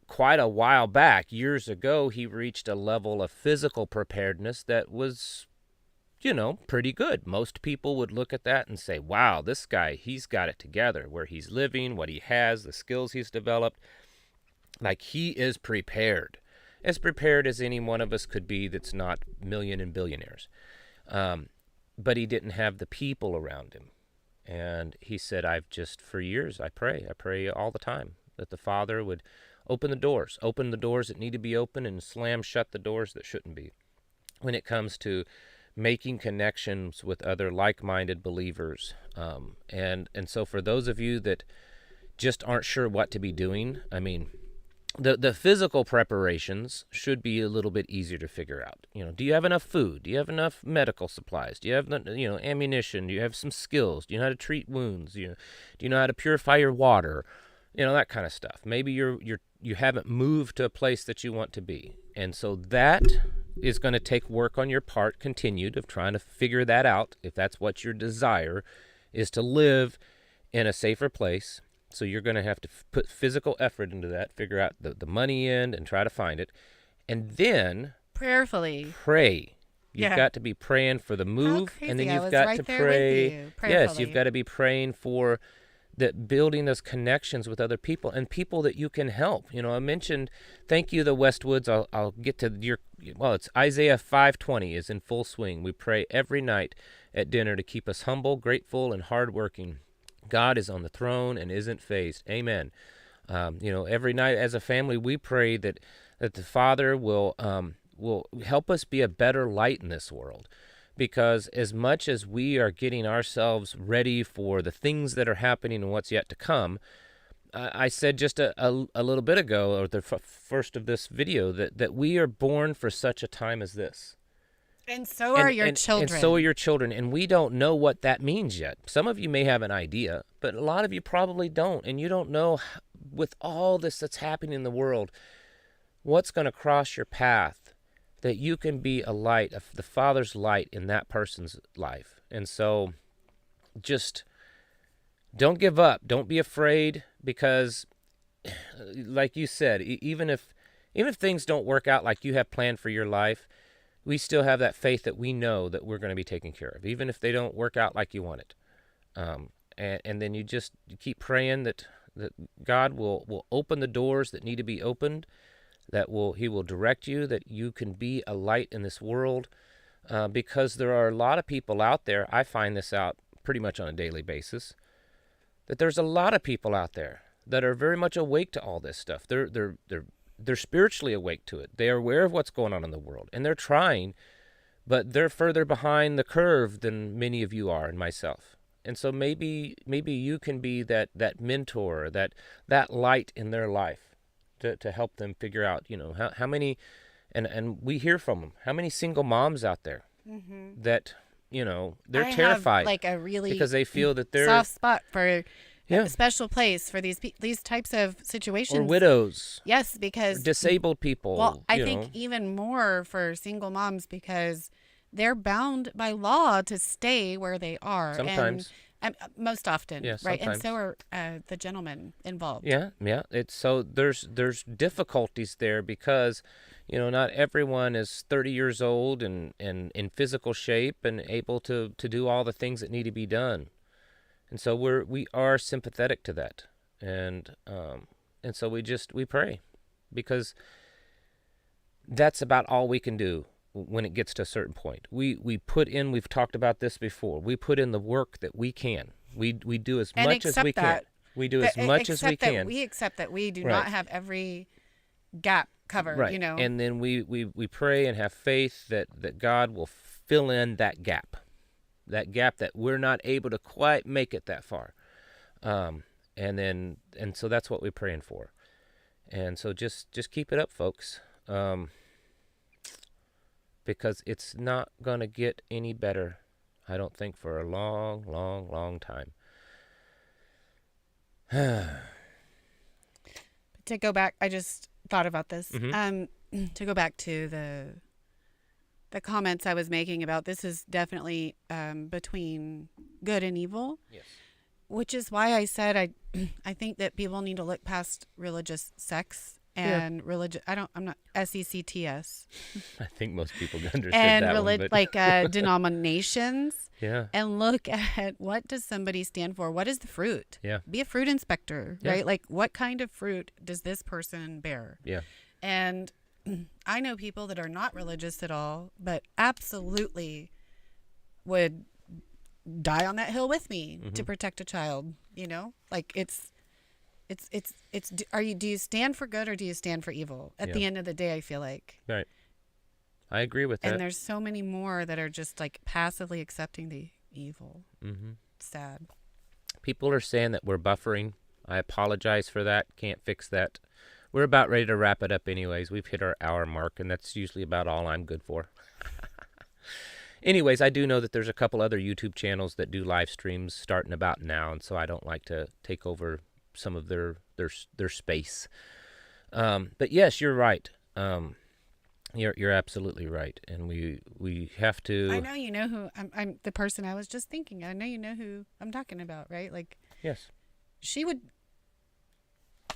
quite a while back, years ago, he reached a level of physical preparedness that was, pretty good. Most people would look at that and say, wow, this guy, he's got it together, where he's living, what he has, the skills he's developed. Like, he is prepared, as prepared as any one of us could be that's not million and billionaires. But he didn't have the people around him. And he said, for years, I pray all the time that the Father would open the doors that need to be open, and slam shut the doors that shouldn't be, when it comes to making connections with other like-minded believers. And so for those of you that just aren't sure what to be doing, I mean, the physical preparations should be a little bit easier to figure out. Do you have enough food? Do you have enough medical supplies? Do you have ammunition? Do you have some skills? Do you know how to treat wounds? Do you know how to purify your water? That kind of stuff. Maybe you haven't moved to a place that you want to be, and so that is going to take work on your part, continued, of trying to figure that out. If that's what your desire is, to live in a safer place. So you're going to have to put physical effort into that, figure out the money end, and try to find it. And then prayerfully pray. You've got to be praying for the move, and then you've got to pray. Yes, you've got to be praying for that, building those connections with other people and people that you can help. I mentioned, thank you, the Westwoods. I'll get to it's Isaiah 5:20 is in full swing. We pray every night at dinner to keep us humble, grateful, and hardworking. God is on the throne and isn't phased. Amen. Every night as a family, we pray that the Father will help us be a better light in this world. Because as much as we are getting ourselves ready for the things that are happening and what's yet to come, I said just a little bit ago, or the first of this video, that we are born for such a time as this. And so are your children. And so are your children. And we don't know what that means yet. Some of you may have an idea, but a lot of you probably don't. And you don't know, with all this that's happening in the world, what's going to cross your path, that you can be a light, the Father's light in that person's life. And so just don't give up. Don't be afraid, because like you said, even if things don't work out like you have planned for your life, we still have that faith that we know that we're going to be taken care of, even if they don't work out like you want it. And then you keep praying that God will open the doors that need to be opened, He will direct you, that you can be a light in this world, because there are a lot of people out there. I find this out pretty much on a daily basis, that there's a lot of people out there that are very much awake to all this stuff. They're spiritually awake to it. They are aware of what's going on in the world, and they're trying, but they're further behind the curve than many of you are, and myself. And so maybe you can be that mentor, that light in their life, to help them figure out, how many, and we hear from them, how many single moms out there that, they're terrified, like a really, because they feel that they're soft spot for a special place for these types of situations. Or widows. Yes, because disabled people. Well, I think even more for single moms, because they're bound by law to stay where they are. Sometimes. And most often, yeah, right? sometimes. And so are the gentlemen involved. Yeah. It's so there's difficulties there, because not everyone is 30 years old and in physical shape and able to do all the things that need to be done. And so we are sympathetic to that, and so we pray, because that's about all we can do when it gets to a certain point. We put in. We've talked about this before. We put in the work that we can. We do as much as we can. We do as much as we can. We accept that we do not have every gap covered. Right. And then we pray and have faith that God will fill in that gap. That gap that we're not able to quite make it that far. And so that's what we're praying for. And so just keep it up, folks. Because it's not going to get any better, I don't think, for a long, long, long time. To go back, I just thought about this. To go back to the comments I was making about this is definitely between good and evil. Yes. Which is why I said I think that people need to look past religious sects and religion. I'm not SECTS. I think most people understood and that one, but like denominations. Yeah. And look at what does somebody stand for? What is the fruit? Yeah. Be a fruit inspector, Yeah. right? Like what kind of fruit does this person bear? Yeah. And I know people that are not religious at all, but absolutely would die on that hill with me to protect a child, you know? Like it's do you stand for good or do you stand for evil? At the end of the day, I feel like. Right. I agree with that. And there's so many more that are just like passively accepting the evil. Mm-hmm. Sad. People are saying that we're buffering. I apologize for that. Can't fix that. We're about ready to wrap it up anyways. We've hit our hour mark, and that's usually about all I'm good for. Anyways, I do know that there's a couple other YouTube channels that do live streams starting about now, and so I don't like to take over some of their space. But yes, you're right. You're absolutely right, and we have to. I know you know who I'm the person I was just thinking. I know you know who I'm talking about, right? Like yes, she would.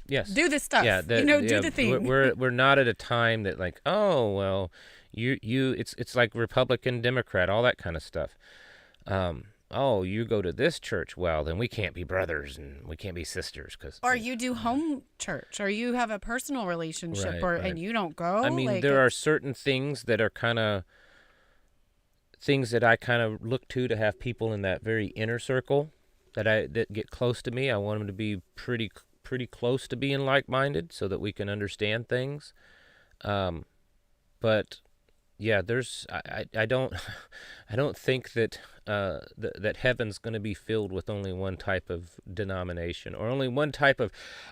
Yes. Do the stuff. Yeah, do the thing. We're not at a time that like, oh well, it's like Republican, Democrat, all that kind of stuff. Oh, you go to this church, well then we can't be brothers and we can't be sisters because. Or you do home church, or you have a personal relationship, right. and you don't go. I mean, there are certain things that are kind of things that I kind of look to have people in that very inner circle that get close to me. I want them to be pretty close to being like-minded so that we can understand things. But yeah, I don't think that that heaven's going to be filled with only one type of denomination or only one type of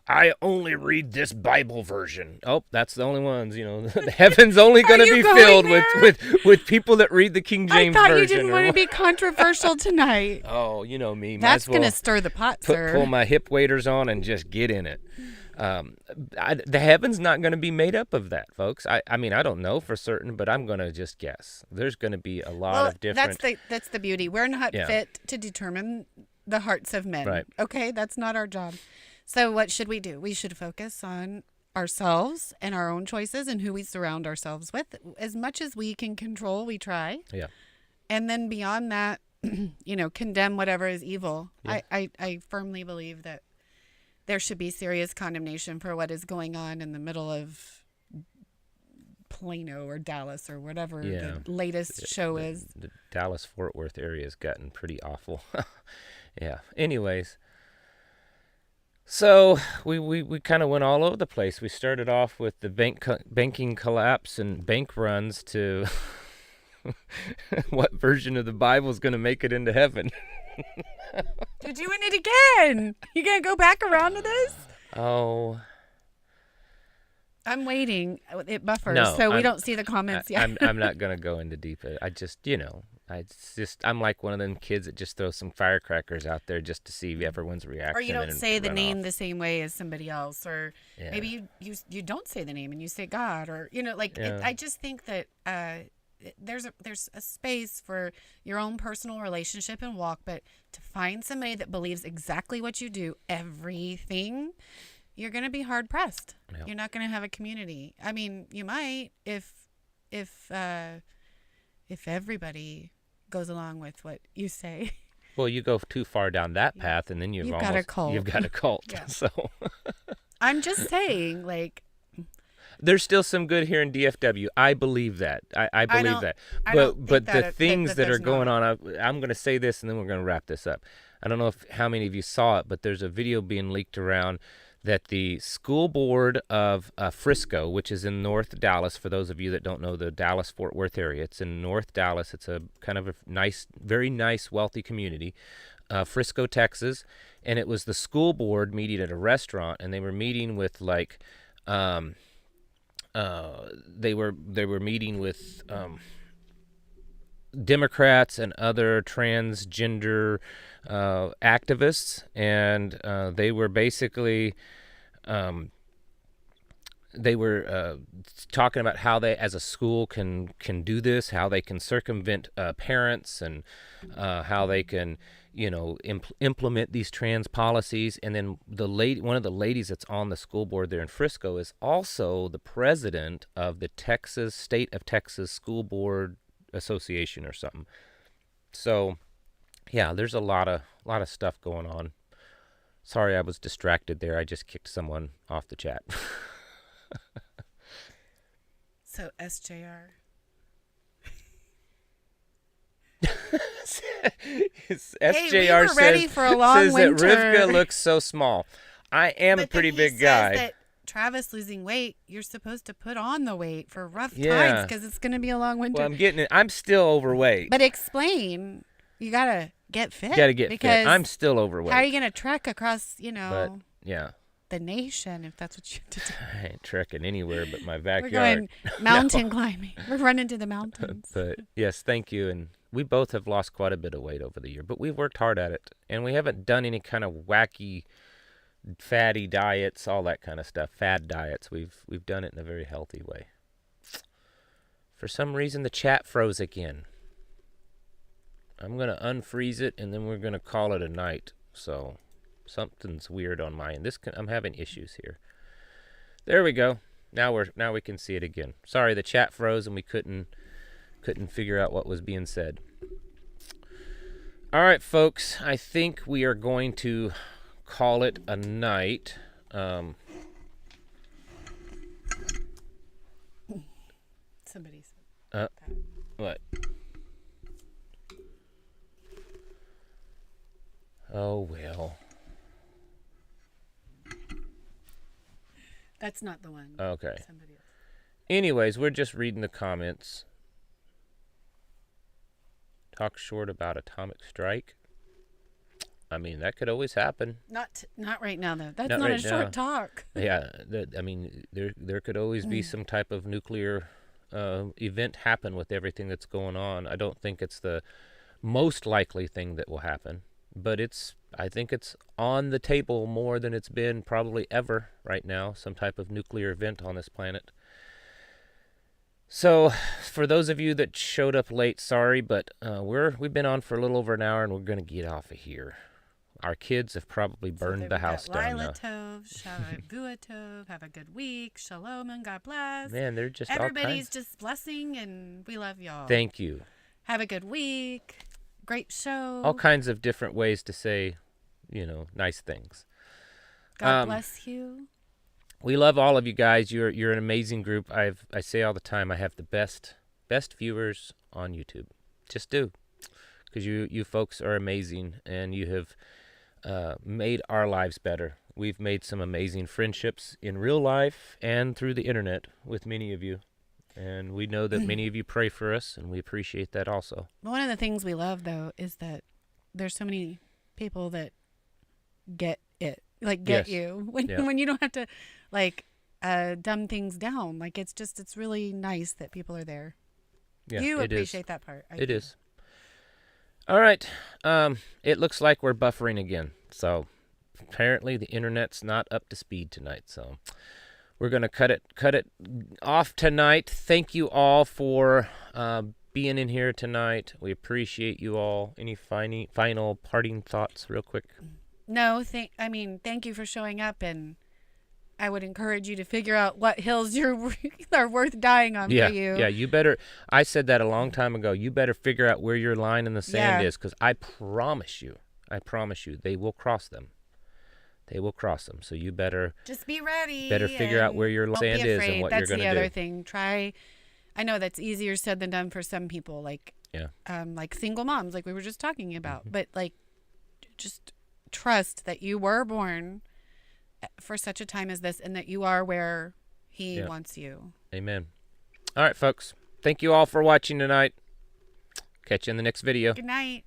I only read this Bible version. Oh, that's the only ones, heaven's only going to be filled with people that read the King James version. I thought you didn't want to be controversial tonight. Oh, you know me. That's going to stir the pot, sir. Pull my hip waders on and just get in it. The heaven's not going to be made up of that, folks. I mean, I don't know for certain, but I'm going to just guess. There's going to be a lot of different. That's the beauty. We're not fit to determine the hearts of men. Right. Okay, that's not our job. So what should we do? We should focus on ourselves and our own choices and who we surround ourselves with. As much as we can control, we try. Yeah. And then beyond that, condemn whatever is evil. Yeah. I firmly believe that there should be serious condemnation for what is going on in the middle of Plano or Dallas or whatever the latest show is. The Dallas-Fort Worth area has gotten pretty awful. Yeah. Anyways, so we kind of went all over the place. We started off with the banking collapse and bank runs to what version of the Bible is going to make it into heaven. You're doing it again. You gonna go back around to this? Oh, I'm waiting. It buffers, no, so we don't see the comments yet. I'm not gonna go into deep. I just, I'm like one of them kids that just throws some firecrackers out there just to see everyone's reaction. Or you don't say the name off. the same way as somebody else, or maybe you don't say the name and you say God, or I just think that there's a space for your own personal relationship and walk, but to find somebody that believes exactly what you do, everything, you're going to be hard pressed. Yeah. You're not going to have a community. I mean, you might if everybody goes along with what you say. Well, you go too far down that path, and then you've got a cult. You've got a cult. Yeah. So I'm just saying, there's still some good here in DFW. I believe that. I believe that. But the things that are going on, I'm going to say this, and then we're going to wrap this up. I don't know how many of you saw it, but there's a video being leaked around that the school board of Frisco, which is in North Dallas, for those of you that don't know the Dallas-Fort Worth area, it's in North Dallas. It's a kind of a nice, very nice, wealthy community, Frisco, Texas. And it was the school board meeting at a restaurant, and they were meeting with they were meeting with Democrats and other transgender activists, and they were basically they were talking about how they, as a school, can do this, how they can circumvent parents, and how they can, implement these trans policies. And then one of the ladies that's on the school board there in Frisco is also the president of the State of Texas School Board Association or something. So, yeah, there's a lot of stuff going on. Sorry, I was distracted there. I just kicked someone off the chat. So SJR. SJR we were ready for a long says winter. that Rivkah looks so small. I am a pretty big guy. Says that Travis losing weight, you're supposed to put on the weight for rough times Yeah. because it's going to be a long winter. Well, I'm getting it. I'm still overweight. But explain. You got to get fit. Got to get fit. I'm still overweight. How are you going to trek across, But, yeah. the nation if that's what you have to do? I ain't trekking anywhere but my We're backyard. going mountain climbing. We're running to the mountains. But, yes, thank you. And we both have lost quite a bit of weight over the year, but we've worked hard at it. And we haven't done any kind of wacky, fatty diets, all that kind of stuff, fad diets. We've done it in a very healthy way. For some reason, the chat froze again. I'm going to unfreeze it, and then we're going to call it a night. So something's weird on my end. I'm having issues here. There we go. Now we can see it again. Sorry, the chat froze, and we couldn't figure out what was being said. All right, folks. I think we are going to call it a night. Somebody's. What? Oh, well. That's not the one. Okay. Somebody else. Anyways, we're just reading the comments. Talk short about atomic strike. I mean, that could always happen. Not right now, though. That's Not not right a short now. talk. Yeah, I mean, there could always be some type of nuclear event happen with everything that's going on. I don't think it's the most likely thing that will happen, but I think it's on the table more than it's been probably ever right now, some type of nuclear event on this planet. So, for those of you that showed up late, sorry, but we've been on for a little over an hour, and we're going to get off of here. Our kids have probably burned the house down now. Lila Tov, Shavua Tov, have a good week, Shalom, and God bless. Man, they're just Everybody's just blessing, and we love y'all. Thank you. Have a good week. Great show. All kinds of different ways to say, nice things. God bless you. We love all of you guys. You're an amazing group. I say all the time, I have the best viewers on YouTube. Just do, because you folks are amazing, and you have made our lives better. We've made some amazing friendships in real life and through the internet with many of you, and we know that many of you pray for us, and we appreciate that also. One of the things we love, though, is that there's so many people that get it, get you when you don't have to dumb things down. It's really nice that people are there. Yeah, you appreciate that part. It is. All right. It looks like we're buffering again. So apparently the internet's not up to speed tonight. So we're going to cut it off tonight. Thank you all for being in here tonight. We appreciate you all. Any final parting thoughts real quick? No, thank you for showing up, and I would encourage you to figure out what hills are worth dying on for you. Yeah, you better. I said that a long time ago. You better figure out where your line in the sand is, because I promise you, they will cross them. They will cross them. So you better just be ready. Better figure out where your sand is and what you're going to do. That's the other thing. I know that's easier said than done for some people, like single moms, like we were just talking about. Mm-hmm. But just trust that you were born for such a time as this, and that you are where he wants you. Amen. All right, folks. Thank you all for watching tonight. Catch you in the next video. Good night.